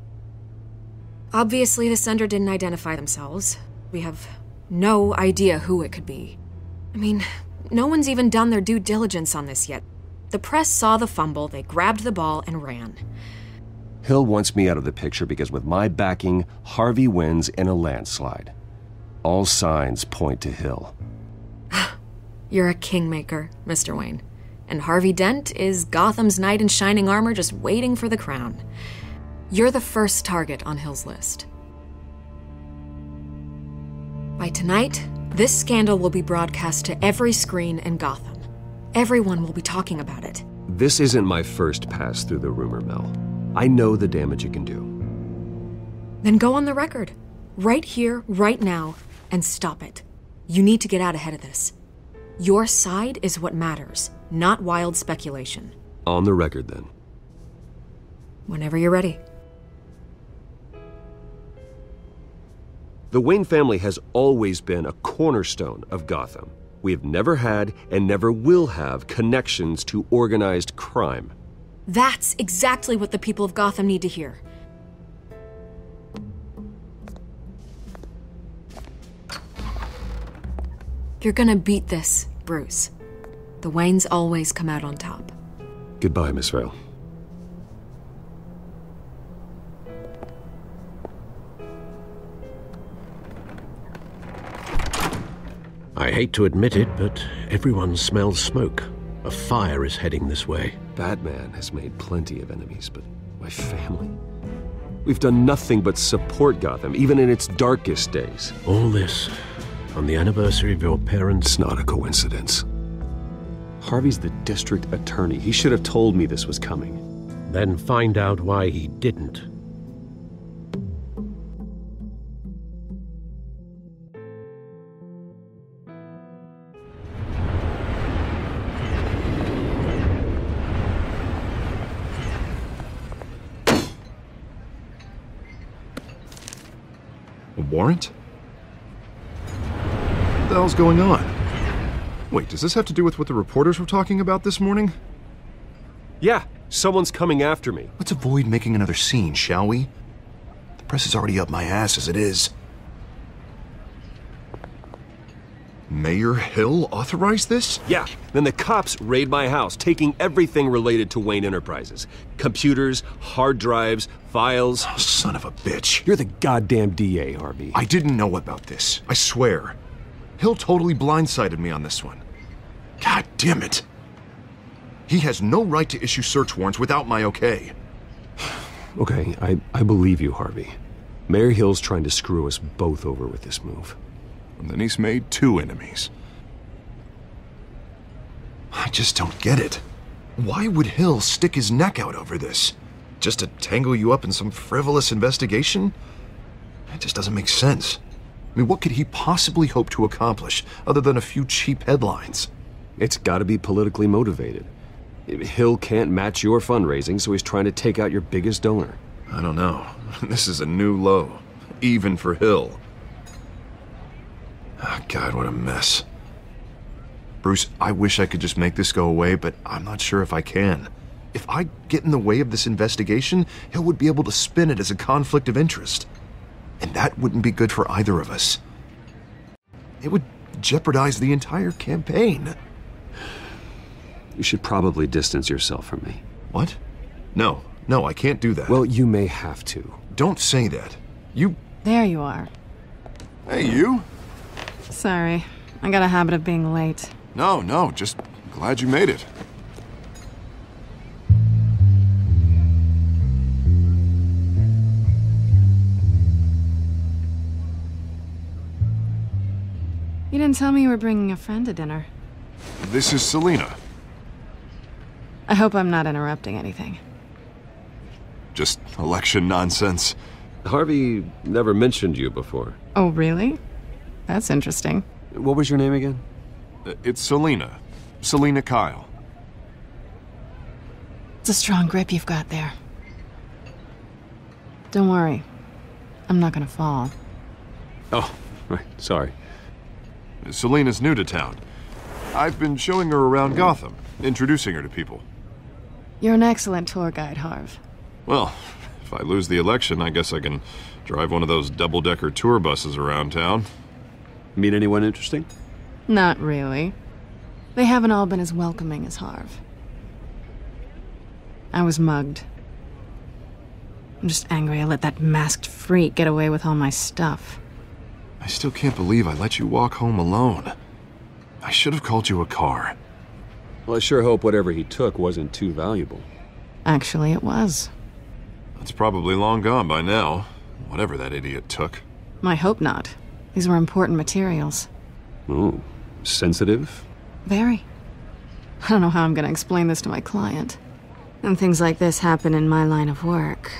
Obviously, the sender didn't identify themselves. We have no idea who it could be. I mean, no one's even done their due diligence on this yet. The press saw the fumble, they grabbed the ball and ran. Hill wants me out of the picture because with my backing, Harvey wins in a landslide. All signs point to Hill. You're a kingmaker, Mr. Wayne. And Harvey Dent is Gotham's knight in shining armor just waiting for the crown. You're the first target on Hill's list. By tonight, this scandal will be broadcast to every screen in Gotham. Everyone will be talking about it. This isn't my first pass through the rumor mill. I know the damage it can do. Then go on the record. Right here, right now, and stop it. You need to get out ahead of this. Your side is what matters, not wild speculation. On the record, then. Whenever you're ready. The Wayne family has always been a cornerstone of Gotham. We have never had and never will have connections to organized crime. That's exactly what the people of Gotham need to hear. You're gonna beat this, Bruce. The Waynes always come out on top. Goodbye, Miss Vale. I hate to admit it, but everyone smells smoke. A fire is heading this way. Batman has made plenty of enemies, but my family? We've done nothing but support Gotham, even in its darkest days. All this on the anniversary of your parents'... It's not a coincidence. Harvey's the district attorney. He should have told me this was coming. Then find out why he didn't. A warrant? What the hell's going on? Wait, does this have to do with what the reporters were talking about this morning? Yeah, someone's coming after me. Let's avoid making another scene, shall we? The press is already up my ass as it is. Mayor Hill authorized this? Yeah, then the cops raid my house, taking everything related to Wayne Enterprises. Computers, hard drives, files. Oh, son of a bitch. You're the goddamn DA, Harvey. I didn't know about this. I swear. Hill totally blindsided me on this one. God damn it. He has no right to issue search warrants without my okay. Okay, I believe you, Harvey. Mayor Hill's trying to screw us both over with this move. And then he's made 2 enemies. I just don't get it. Why would Hill stick his neck out over this? just to tangle you up in some frivolous investigation? It just doesn't make sense. I mean, what could he possibly hope to accomplish other than a few cheap headlines? It's gotta be politically motivated. Hill can't match your fundraising, so he's trying to take out your biggest donor. I don't know. This is a new low, even for Hill. Oh, God, what a mess. Bruce, I wish I could just make this go away, but I'm not sure if I can. If I get in the way of this investigation, Hill would be able to spin it as a conflict of interest. And that wouldn't be good for either of us. It would jeopardize the entire campaign. You should probably distance yourself from me. What? No, I can't do that. Well, you may have to. Don't say that. You... There you are. Hey, you? Sorry, I got a habit of being late. No, just glad you made it. You didn't tell me you were bringing a friend to dinner. This is Selina. I hope I'm not interrupting anything. Just election nonsense. Harvey never mentioned you before. Oh, really? That's interesting. What was your name again? It's Selina. Selina Kyle. It's a strong grip you've got there. Don't worry. I'm not gonna fall. Oh, right. Sorry. Selina's new to town. I've been showing her around Gotham, introducing her to people. You're an excellent tour guide, Harv. Well, if I lose the election, I guess I can drive one of those double-decker tour buses around town. Meet anyone interesting? Not really. They haven't all been as welcoming as Harv. I was mugged. I'm just angry I let that masked freak get away with all my stuff. I still can't believe I let you walk home alone. I should have called you a car. Well, I sure hope whatever he took wasn't too valuable. Actually, it was. It's probably long gone by now, whatever that idiot took. I hope not. These were important materials. Ooh, sensitive? Very. I don't know how I'm gonna explain this to my client. And things like this happen in my line of work.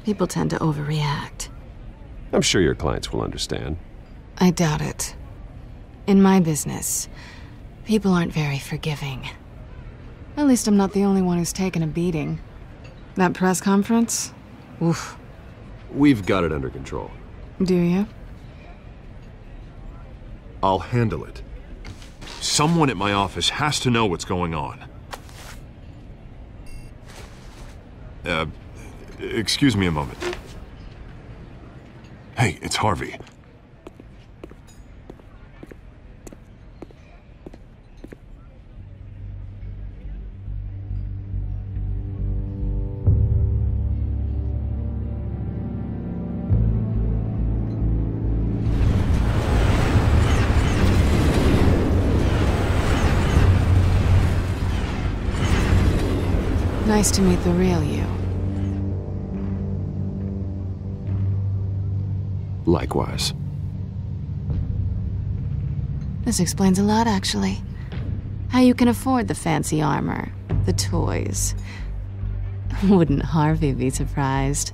People tend to overreact. I'm sure your clients will understand. I doubt it. In my business, people aren't very forgiving. At least I'm not the only one who's taken a beating. That press conference? Oof. We've got it under control. Do you? I'll handle it. Someone at my office has to know what's going on. Excuse me a moment. Hey, it's Harvey. Nice to meet the real you. Likewise. This explains a lot, actually. How you can afford the fancy armor, the toys. Wouldn't Harvey be surprised?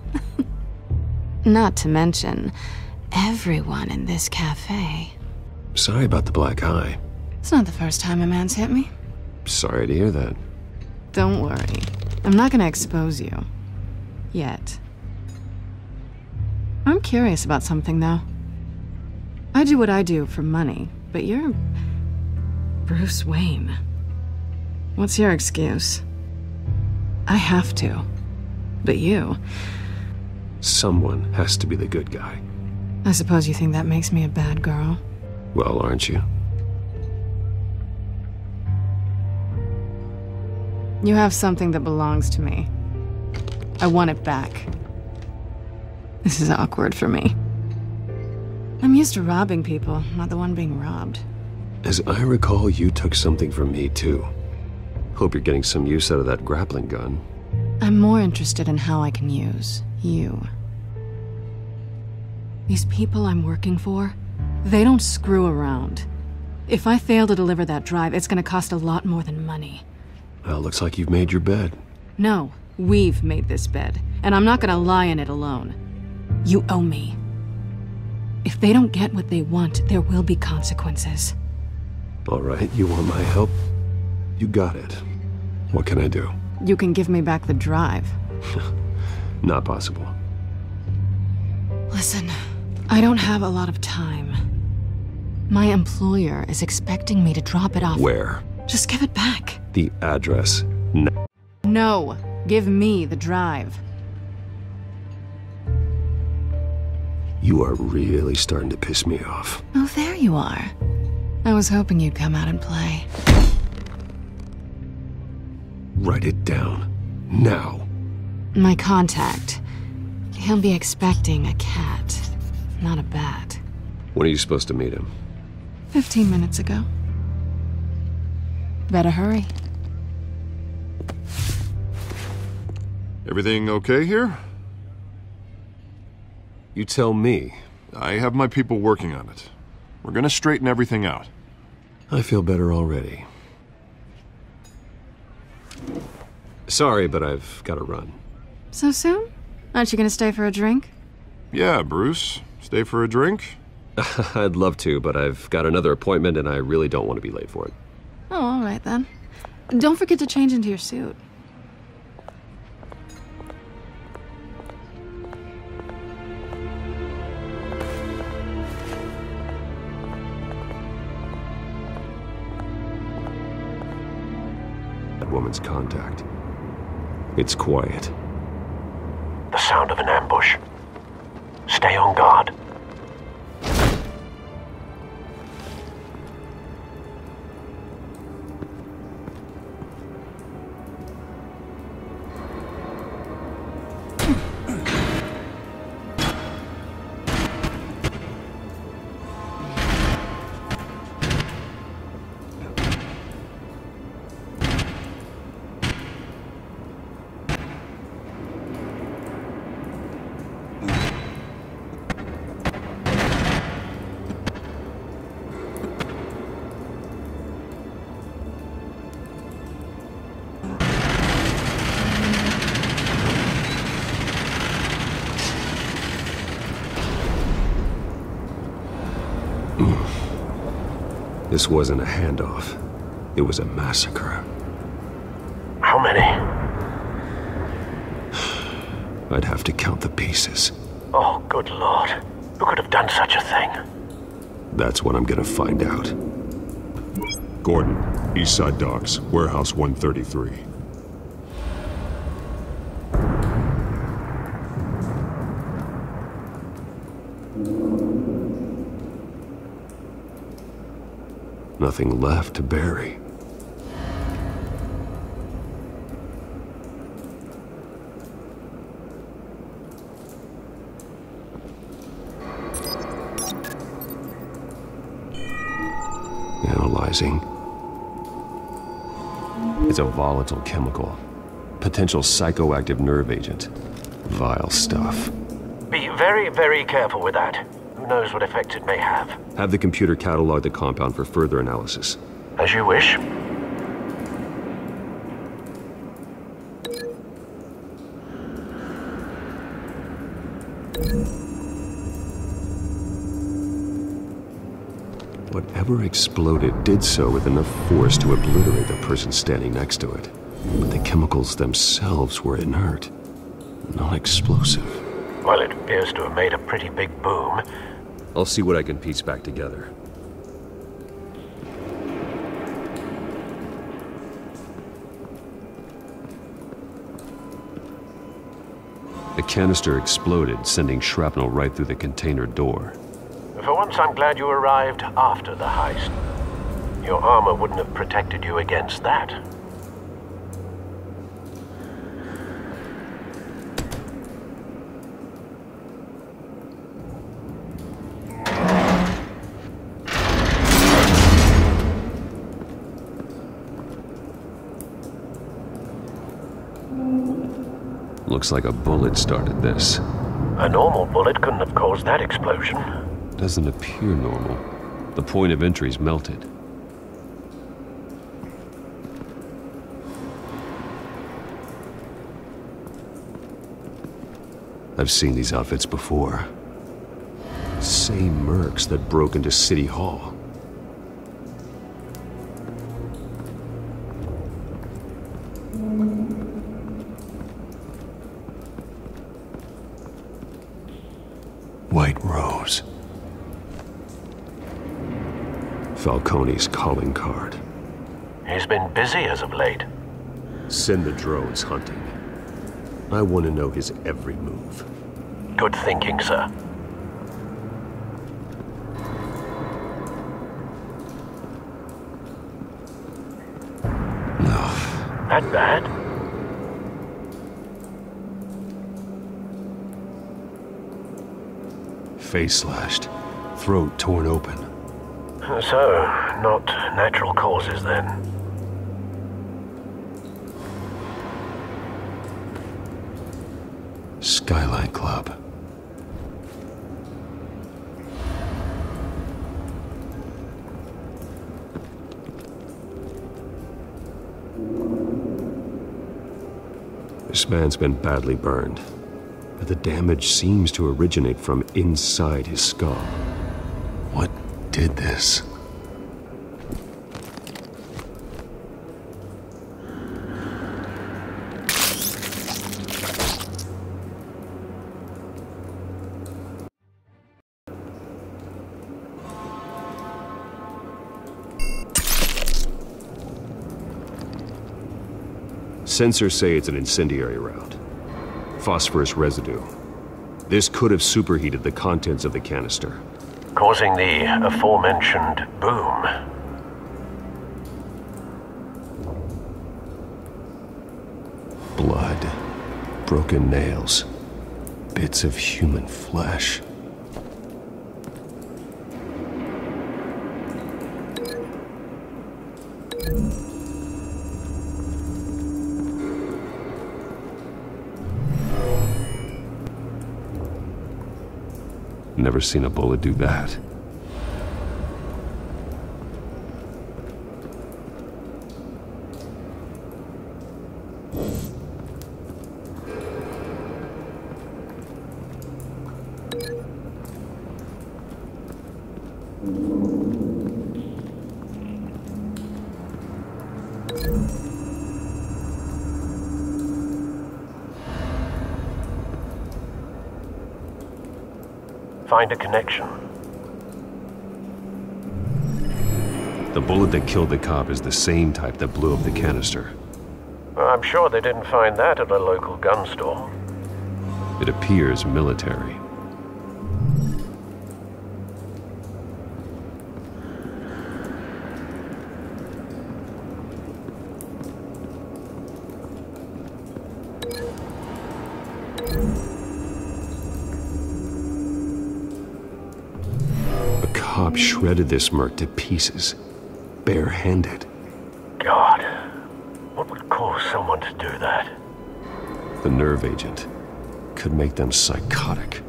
Not to mention, everyone in this cafe. Sorry about the black eye. It's not the first time a man's hit me. Sorry to hear that. Don't worry. I'm not gonna expose you. Yet. I'm curious about something, though. I do what I do for money, but you're... Bruce Wayne. What's your excuse? I have to. But you... Someone has to be the good guy. I suppose you think that makes me a bad girl? Well, aren't you? You have something that belongs to me. I want it back. This is awkward for me. I'm used to robbing people, not the one being robbed. As I recall, you took something from me, too. Hope you're getting some use out of that grappling gun. I'm more interested in how I can use you. These people I'm working for, they don't screw around. If I fail to deliver that drive, it's gonna cost a lot more than money. Well, looks like you've made your bed. No, We've made this bed, and I'm not gonna lie in it alone. You owe me. If they don't get what they want, there will be consequences. All right, you want my help? You got it. What can I do? You can give me back the drive. Not possible. Listen, I don't have a lot of time. My employer is expecting me to drop it off. Where? Just give it back. The address. No, give me the drive. You are really starting to piss me off. Oh, there you are. I was hoping you'd come out and play. Write it down. Now. My contact. He'll be expecting a cat, not a bat. When are you supposed to meet him? 15 minutes ago. Better hurry. Everything okay here? You tell me. I have my people working on it. We're gonna straighten everything out. I feel better already. Sorry, but I've got to run. So soon? Aren't you gonna stay for a drink? Yeah, Bruce. Stay for a drink? I'd love to, but I've got another appointment and I really don't want to be late for it. Oh, all right then. Don't forget to change into your suit. That woman's contact. It's quiet. The sound of an ambush. Stay on guard. This wasn't a handoff. It was a massacre. How many? I'd have to count the pieces. Oh, good Lord. Who could have done such a thing? That's what I'm gonna find out. Gordon, Eastside Docks, Warehouse 133. Nothing left to bury. Analyzing. It's a volatile chemical. Potential psychoactive nerve agent. Vile stuff. Be very, very careful with that. Who knows what effects it may have. Have the computer catalog the compound for further analysis. As you wish. Whatever exploded did so with enough force to obliterate the person standing next to it. But the chemicals themselves were inert, not explosive. Well, it appears to have made a pretty big boom. I'll see what I can piece back together. The canister exploded, sending shrapnel right through the container door. For once, I'm glad you arrived after the heist. Your armor wouldn't have protected you against that. Looks like a bullet started this. A normal bullet couldn't have caused that explosion. Doesn't appear normal. The point of entry's melted. I've seen these outfits before. Same mercs that broke into City Hall. White Rose. Falcone's calling card. He's been busy as of late. Send the drones hunting. I want to know his every move. Good thinking, sir. That bad? Face slashed, throat torn open. So, not natural causes then. Skyline Club. This man's been badly burned, but the damage seems to originate from inside his skull. What did this? Sensors say it's an incendiary round. Phosphorus residue. This could have superheated the contents of the canister, causing the aforementioned boom. Blood, broken nails, bits of human flesh. Never seen a bullet do that. Find a connection. The bullet that killed the cop is the same type that blew up the canister. I'm sure they didn't find that at a local gun store. It appears military. Cop shredded this merc to pieces, bare-handed. God, what would cause someone to do that? The nerve agent could make them psychotic.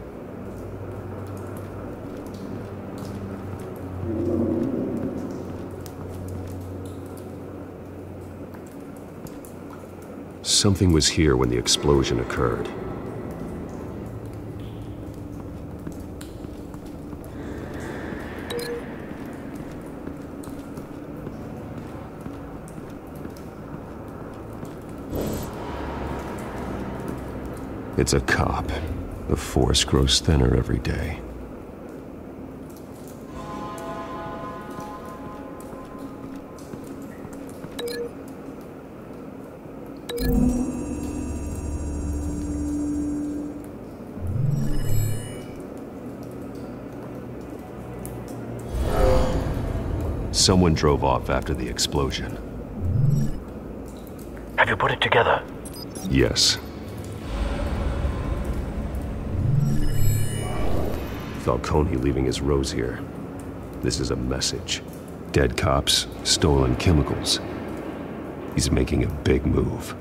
Something was here when the explosion occurred. It's a cop. The force grows thinner every day. Someone drove off after the explosion. Have you put it together? Yes. Falcone leaving his rose here. This is a message. Dead cops, stolen chemicals. He's making a big move.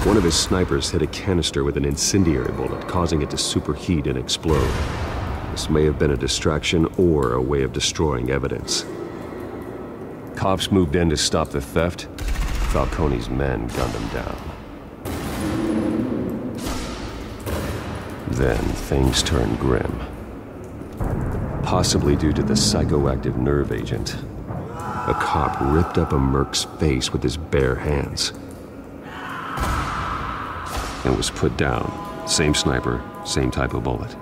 One of his snipers hit a canister with an incendiary bullet, causing it to superheat and explode. This may have been a distraction or a way of destroying evidence. cops moved in to stop the theft, Falcone's men gunned him down. Then things turned grim. Possibly due to the psychoactive nerve agent. A cop ripped up a merc's face with his bare hands. And was put down. Same sniper, same type of bullet.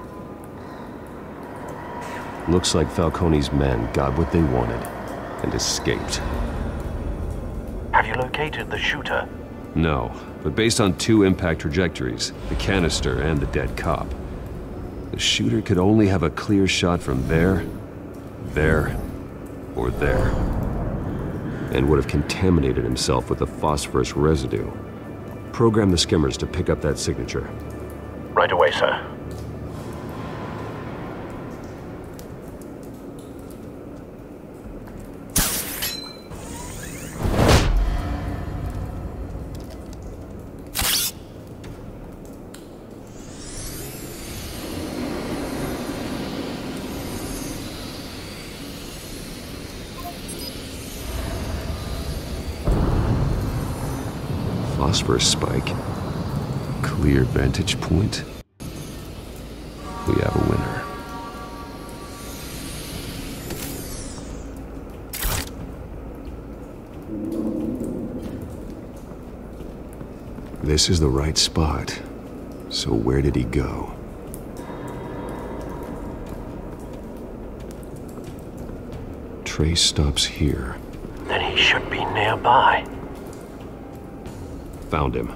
Looks like Falcone's men got what they wanted and escaped. Have you located the shooter? No, but based on 2 impact trajectories, the canister and the dead cop, the shooter could only have a clear shot from there, or there, and would have contaminated himself with the phosphorus residue. Program the skimmers to pick up that signature. Right away, sir. Phosphorus spike. Clear vantage point. We have a winner. This is the right spot. So where did he go? Trace stops here. Then he should be nearby. Found him.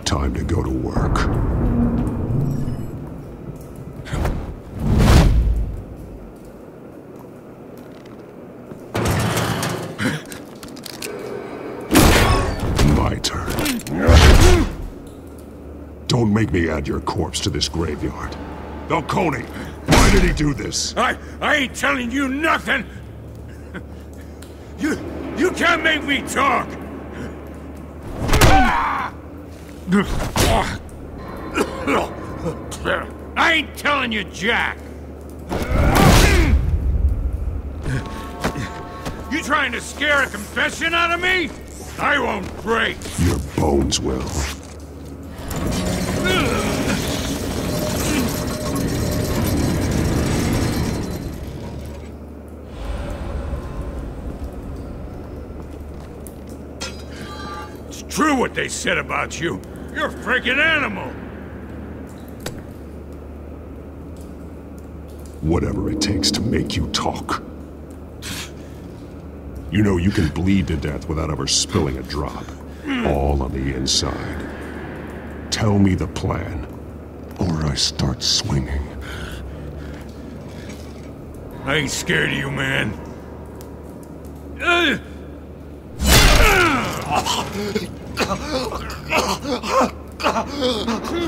Time to go to work. My turn. Don't make me add your corpse to this graveyard. Falcone, why did he do this? I ain't telling you nothing! You can't make me talk! I ain't telling you jack! You trying to scare a confession out of me? I won't break! Your bones will. It's true what they said about you. You're a freaking animal! Whatever it takes to make you talk. You know you can bleed to death without ever spilling a drop. All on the inside. Tell me the plan, or I start swinging. I ain't scared of you, man.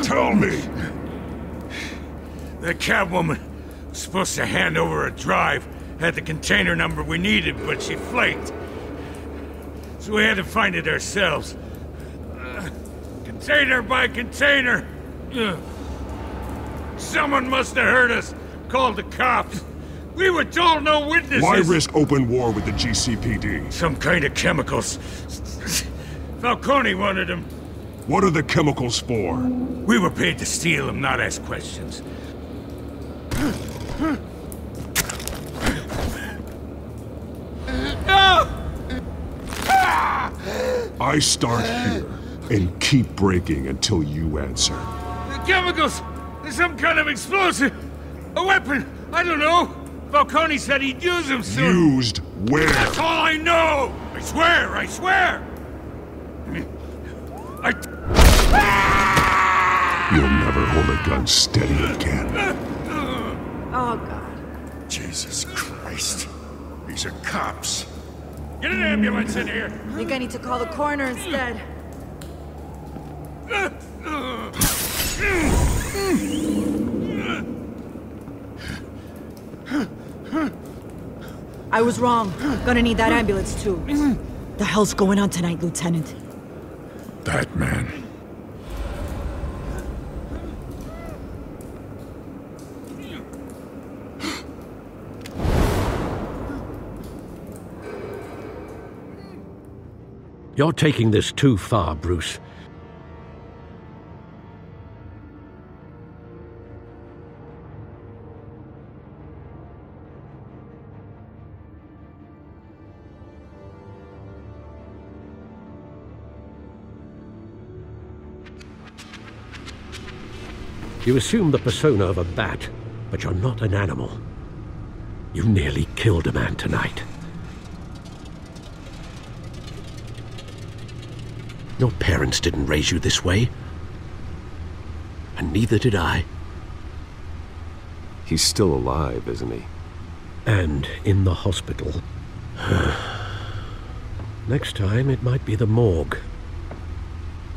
Tell me! That Catwoman was supposed to hand over a drive, had the container number we needed, but she flaked. So we had to find it ourselves. Container by container. Someone must have heard us, called the cops. We were told no witnesses. Why risk open war with the GCPD? Some kind of chemicals. Falcone wanted them. What are the chemicals for? We were paid to steal them, not ask questions. I start here and keep breaking until you answer. The chemicals! There's some kind of explosive! A weapon! I don't know! Falcone said he'd use them soon! Used where? That's all I know! I swear! I swear! You'll never hold a gun steady again. Oh, God. Jesus Christ. These are cops. Get an ambulance in here! I think I need to call the coroner instead. I was wrong. Gonna need that ambulance, too. The hell's going on tonight, Lieutenant? Batman. You're taking this too far, Bruce. You assume the persona of a bat, but you're not an animal. You nearly killed a man tonight. Your parents didn't raise you this way. And neither did I. He's still alive, isn't he? And in the hospital. Next time, it might be the morgue.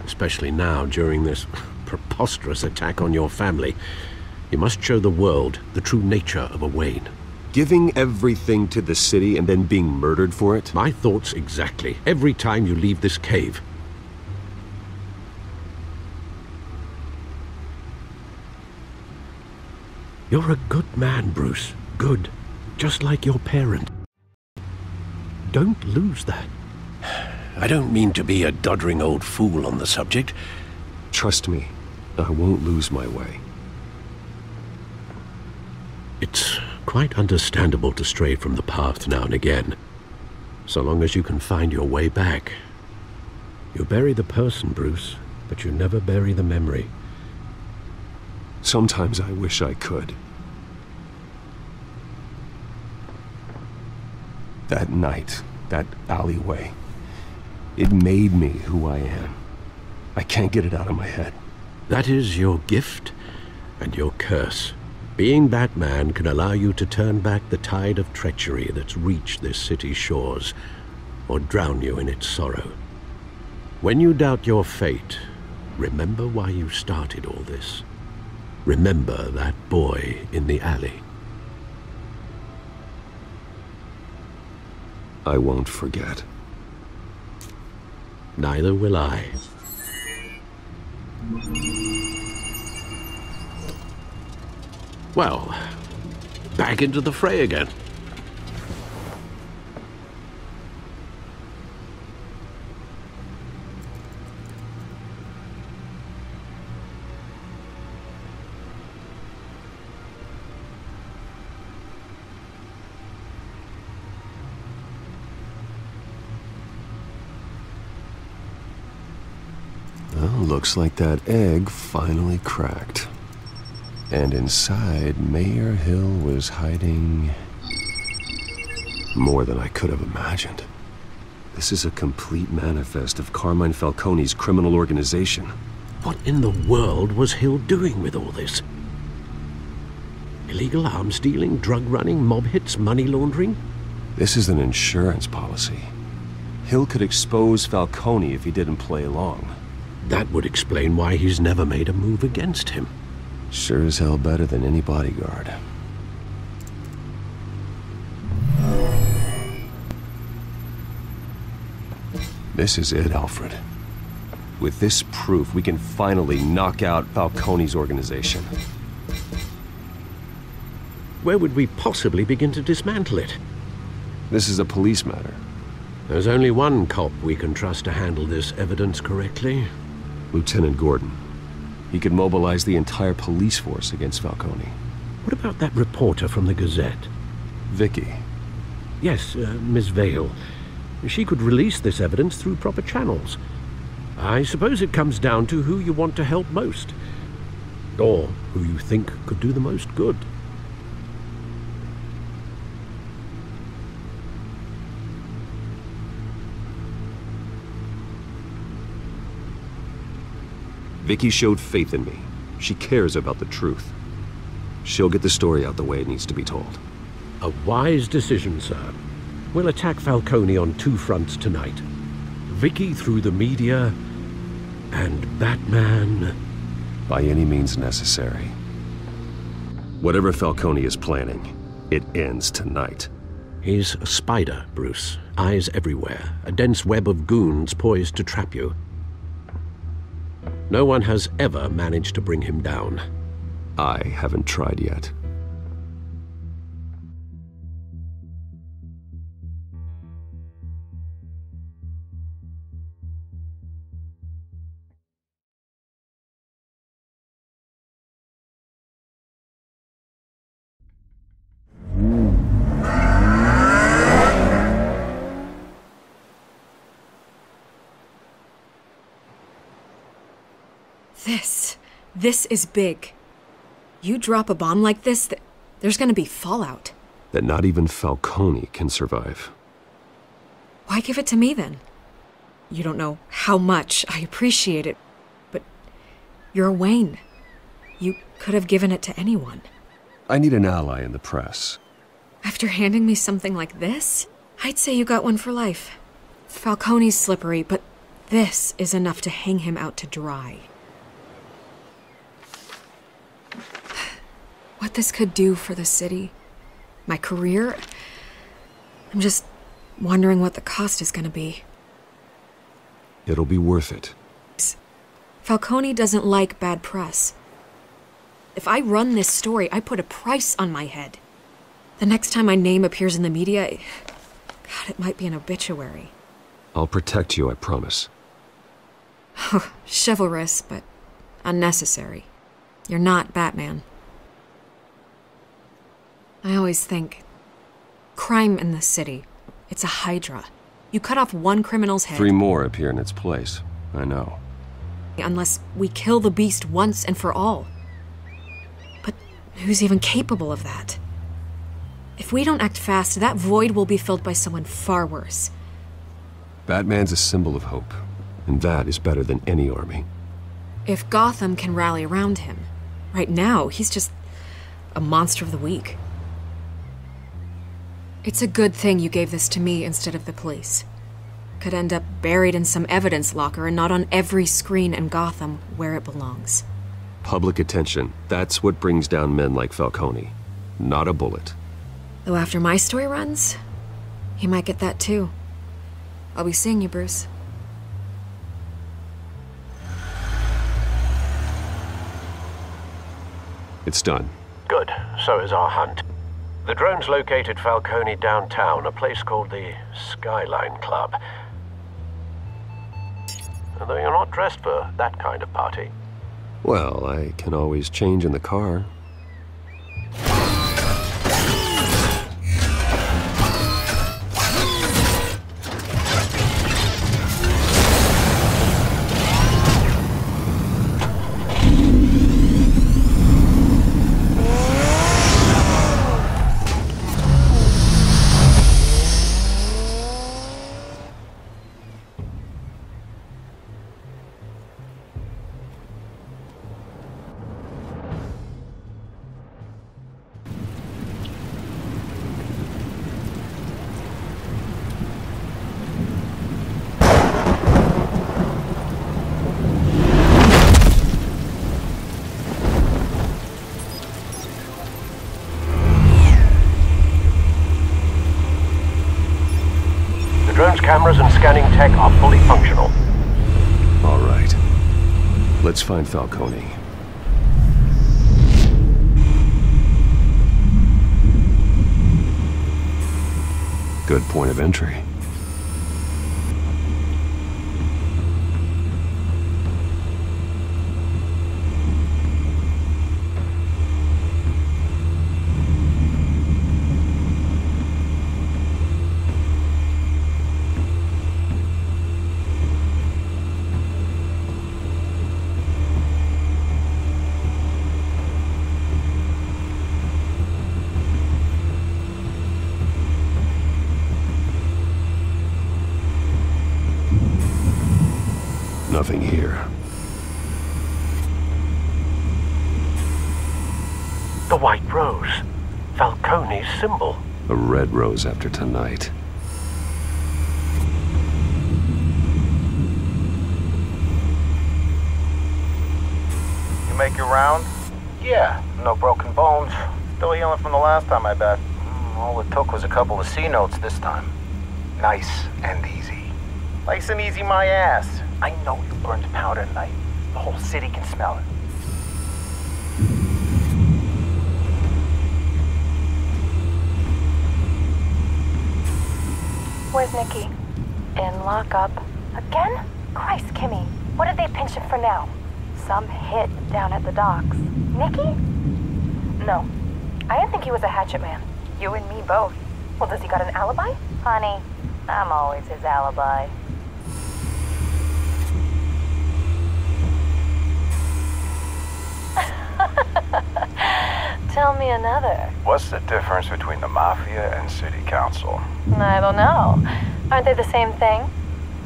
Especially now, during this preposterous attack on your family. You must show the world the true nature of a Wayne. Giving everything to the city and then being murdered for it? My thoughts exactly. Every time you leave this cave. You're a good man, Bruce. Good. Just like your parent. Don't lose that. I don't mean to be a doddering old fool on the subject. Trust me, I won't lose my way. It's quite understandable to stray from the path now and again, so long as you can find your way back. You bury the person, Bruce, but you never bury the memory. Sometimes I wish I could. That night, that alleyway, it made me who I am. I can't get it out of my head. That is your gift and your curse. Being Batman can allow you to turn back the tide of treachery that's reached this city's shores, or drown you in its sorrow. When you doubt your fate, remember why you started all this. Remember that boy in the alley. I won't forget. Neither will I. Well, back into the fray again. Well, looks like that egg finally cracked. And inside, Mayor Hill was hiding more than I could have imagined. This is a complete manifest of Carmine Falcone's criminal organization. What in the world was Hill doing with all this? Illegal arms dealing, drug running, mob hits, money laundering? This is an insurance policy. Hill could expose Falcone if he didn't play along. That would explain why he's never made a move against him. Sure as hell better than any bodyguard. This is it, Alfred. With this proof, we can finally knock out Falcone's organization. Where would we possibly begin to dismantle it? This is a police matter. There's only one cop we can trust to handle this evidence correctly. Lieutenant Gordon. He could mobilize the entire police force against Falcone. What about that reporter from the Gazette? Vicky. Yes, Miss Vale. She could release this evidence through proper channels. I suppose it comes down to who you want to help most. Or who you think could do the most good. Vicky showed faith in me. She cares about the truth. She'll get the story out the way it needs to be told. A wise decision, sir. We'll attack Falcone on two fronts tonight. Vicky through the media, and Batman... by any means necessary. Whatever Falcone is planning, it ends tonight. He's a spider, Bruce. Eyes everywhere. A dense web of goons poised to trap you. No one has ever managed to bring him down. I haven't tried yet. This is big. You drop a bomb like this, there's gonna be fallout. That not even Falcone can survive. Why give it to me then? You don't know how much I appreciate it, but you're Wayne. You could have given it to anyone. I need an ally in the press. After handing me something like this, I'd say you got one for life. Falcone's slippery, but this is enough to hang him out to dry. What this could do for the city, my career, I'm just wondering what the cost is gonna be. It'll be worth it. Falcone doesn't like bad press. If I run this story, I put a price on my head. The next time my name appears in the media, God, it might be an obituary. I'll protect you, I promise. Chivalrous, but unnecessary. You're not Batman. I always think, crime in this city, it's a hydra. You cut off one criminal's head. 3 more appear in its place. I know. Unless we kill the beast once and for all. But who's even capable of that? If we don't act fast, that void will be filled by someone far worse. Batman's a symbol of hope, and that is better than any army. If Gotham can rally around him, right now he's just a monster of the week. It's a good thing you gave this to me instead of the police. Could end up buried in some evidence locker and not on every screen in Gotham where it belongs. Public attention, that's what brings down men like Falcone. Not a bullet. Though after my story runs, he might get that too. I'll be seeing you, Bruce. It's done. Good. So is our hunt. The drones located Falcone downtown, a place called the Skyline Club. Although you're not dressed for that kind of party. Well, I can always change in the car. Cameras and scanning tech are fully functional. All right. Let's find Falcone. Good point of entry. Nothing here. The white rose. Falcone's symbol. A red rose after tonight. You make your round? Yeah, no broken bones. Still healing from the last time, I bet. All it took was a couple of C notes this time. Nice and easy. Nice and easy my ass. I know you burned powder tonight. The whole city can smell it. Where's Nikki? In lockup. Again? Christ, Kimmy. What did they pinch him for now? Some hit down at the docks. Nikki? No. I didn't think he was a hatchet man. You and me both. Well, does he got an alibi? Honey, I'm always his alibi. Tell me another. What's the difference between the Mafia and City Council? I don't know. Aren't they the same thing?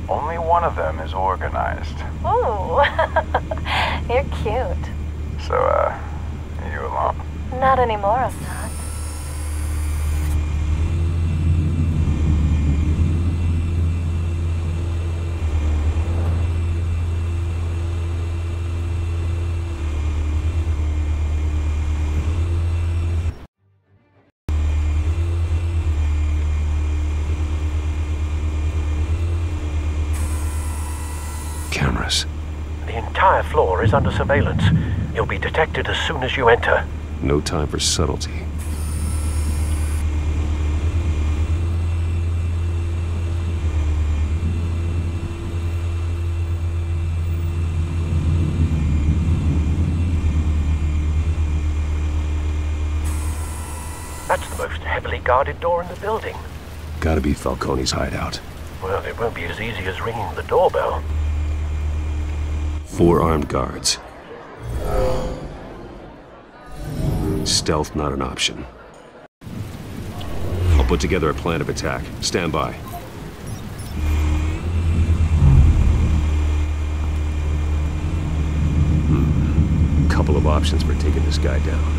Only one of them is organized. Ooh, you're cute. So, you alone? Not anymore, I'm not. Cameras. The entire floor is under surveillance. You'll be detected as soon as you enter. No time for subtlety. That's the most heavily guarded door in the building. Gotta be Falcone's hideout. Well, it won't be as easy as ringing the doorbell. 4 armed guards. Stealth not an option. I'll put together a plan of attack. Stand by. Couple of options for taking this guy down.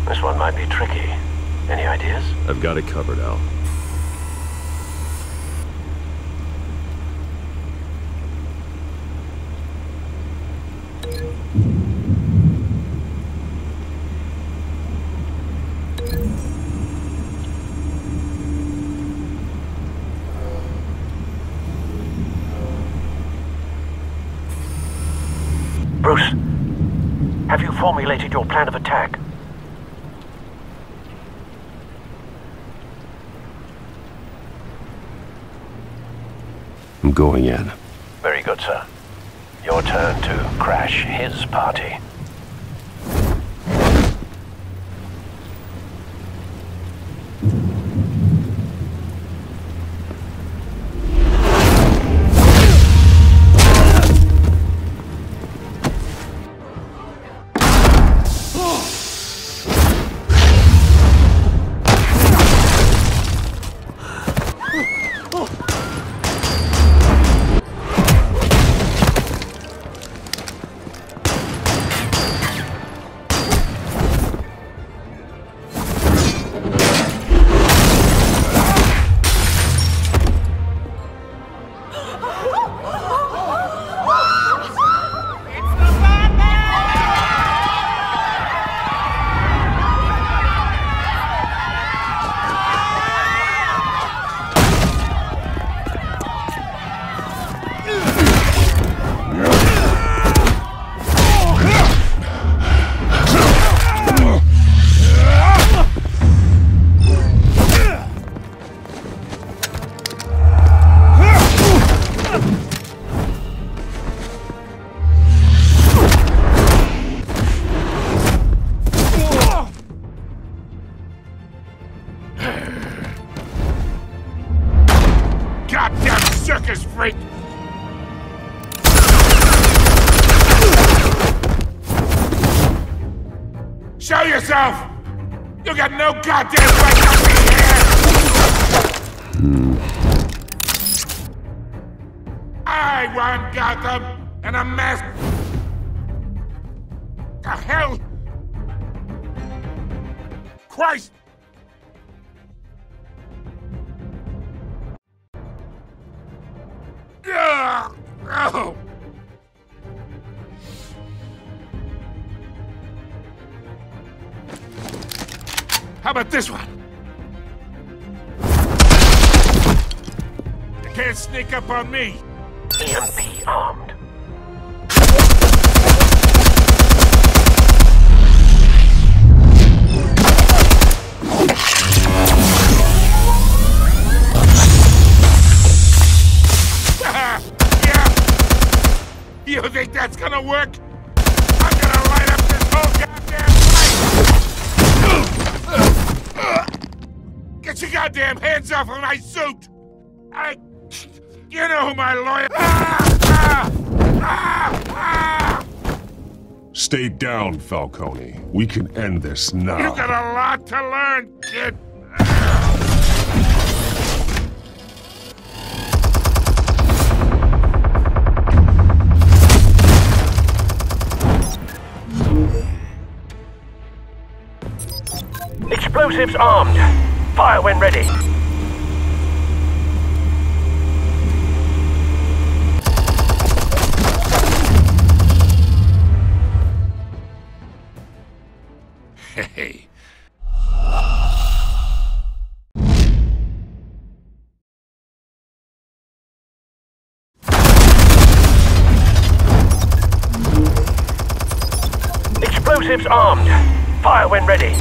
This one might be tricky. Any ideas? I've got it covered, Al. Bruce, have you formulated your plan of attack? I'm going in. Very good, sir. Your turn to crash his party. Goddamn circus freak! Show yourself! You got no goddamn right to be here! I run Gotham, and a mess. The hell? Christ! Ugh! Oh! How about this one? You can't sneak up on me. EMP armed. Yeah. You think that's gonna work? I'm gonna light up this whole goddamn place! Get your goddamn hands off of my suit! You know who my lawyer... Stay down, Falcone. We can end this now. You got a lot to learn, kid. Explosives armed. Fire when ready. Hey. Explosives armed. Fire when ready.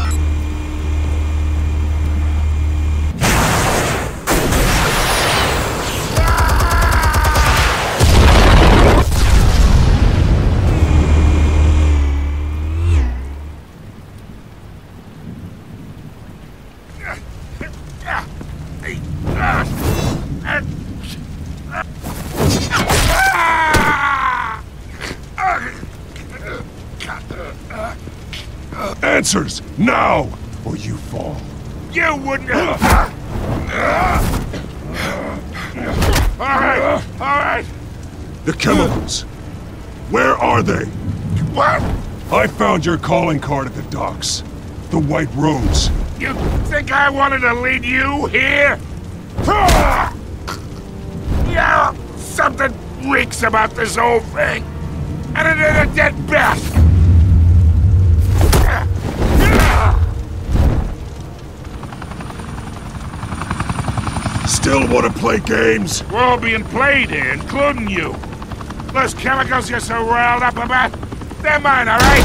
Answers, now, or you fall. You wouldn't... Alright. The chemicals. Where are they? What? I found your calling card at the docks. The White Rose. You think I wanted to lead you here? Yeah, something reeks about this whole thing. And it is a dead bat. Still want to play games? We're all being played here, including you. Those chemicals you're so riled up about, they're mine, all right?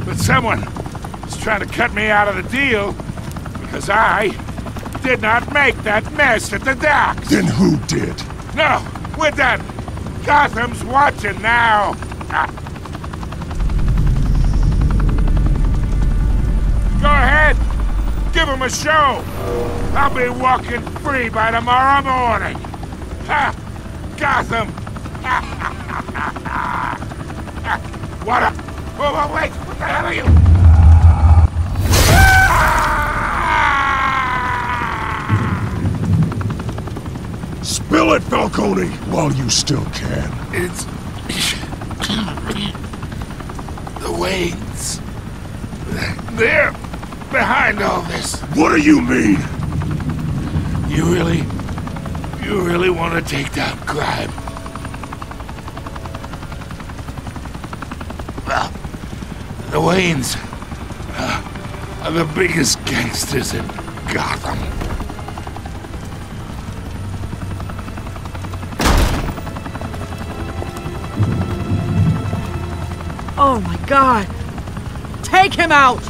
But someone is trying to cut me out of the deal because I did not make that mess at the docks. Then who did? No, we're done. Gotham's watching now. Go ahead. Give him a show. I'll be walking free by tomorrow morning. Ha! Gotham. What a... Oh, wait. What the hell are you? Spill it, Falcone, while you still can. It's... the Waynes. They're behind all this. What do you mean? You really want to take down crime? Well, the Waynes are the biggest gangsters in Gotham. Oh my God! Take him out!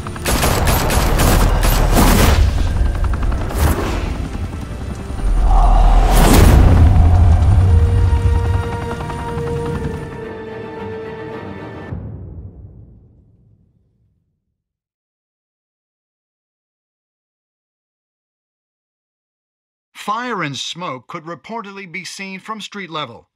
Fire and smoke could reportedly be seen from street level.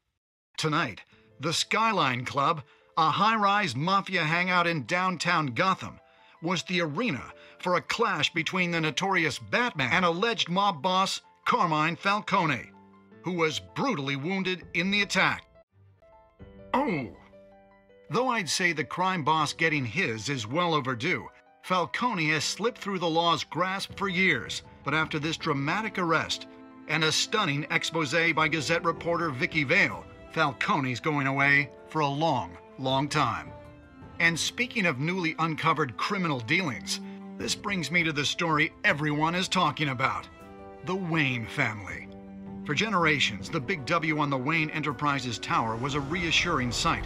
Tonight, The Skyline Club, a high-rise mafia hangout in downtown Gotham, was the arena for a clash between the notorious Batman and alleged mob boss Carmine Falcone, who was brutally wounded in the attack. Oh! Though I'd say the crime boss getting his is well overdue, Falcone has slipped through the law's grasp for years. But after this dramatic arrest and a stunning expose by Gazette reporter Vicky Vale, Falcone's going away for a long, long time. And speaking of newly uncovered criminal dealings, this brings me to the story everyone is talking about: the Wayne family. For generations, the big W on the Wayne Enterprises tower was a reassuring sight.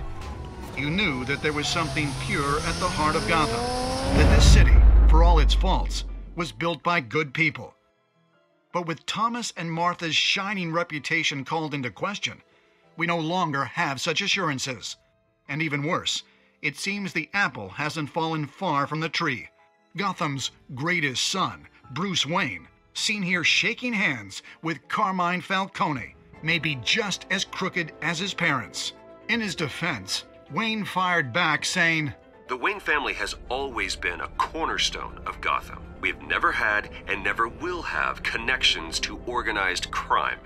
You knew that there was something pure at the heart of Gotham, that this city, for all its faults, was built by good people. But with Thomas and Martha's shining reputation called into question, we no longer have such assurances. And even worse, it seems the apple hasn't fallen far from the tree. Gotham's greatest son, Bruce Wayne, seen here shaking hands with Carmine Falcone, may be just as crooked as his parents. In his defense, Wayne fired back saying, "The Wayne family has always been a cornerstone of Gotham. We've never had and never will have connections to organized crime."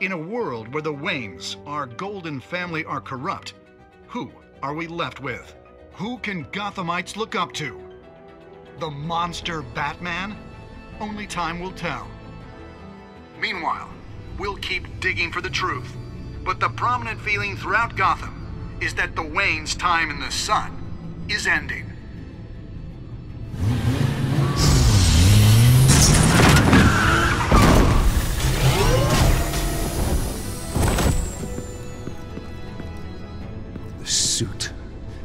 In a world where the Waynes, our golden family, are corrupt, who are we left with? Who can Gothamites look up to? The monster Batman? Only time will tell. Meanwhile, we'll keep digging for the truth. But the prominent feeling throughout Gotham is that the Waynes' time in the sun is ending. The suit,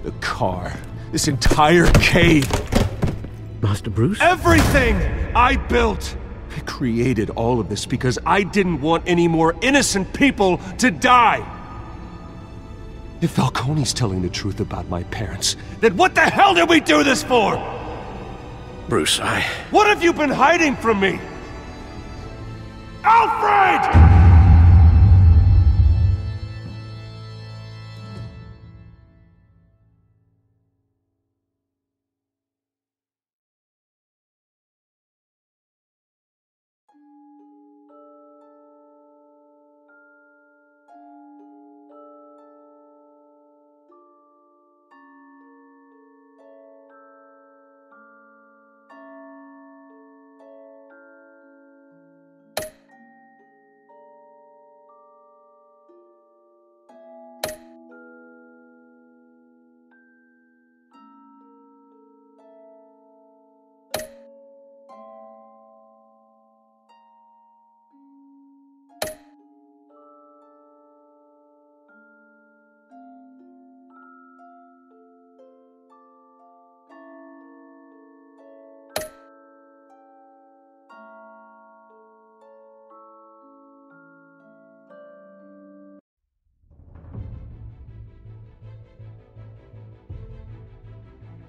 the car, this entire cave. Master Bruce? Everything I built! I created all of this because I didn't want any more innocent people to die! If Falcone's telling the truth about my parents, then what the hell did we do this for? Bruce, What have you been hiding from me? Alfred!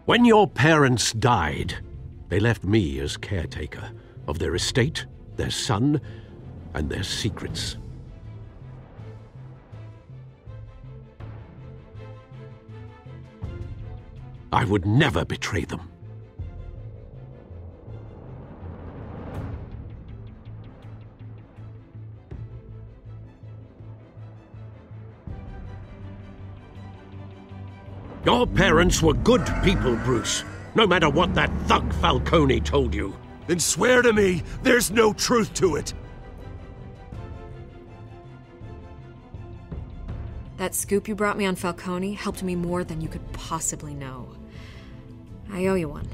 When your parents died, they left me as caretaker of their estate, their son, and their secrets. I would never betray them. Your parents were good people, Bruce, no matter what that thug Falcone told you. Then swear to me there's no truth to it. That scoop you brought me on Falcone helped me more than you could possibly know. I owe you one.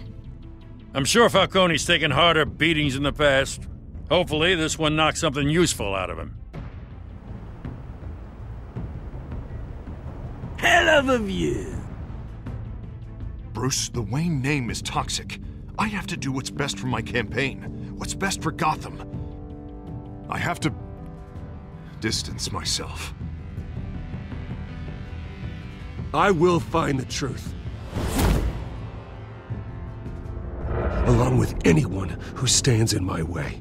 I'm sure Falcone's taken harder beatings in the past. Hopefully this one knocks something useful out of him. Hell of a view. Bruce, the Wayne name is toxic. I have to do what's best for my campaign, what's best for Gotham. I have to distance myself. I will find the truth. Along with anyone who stands in my way.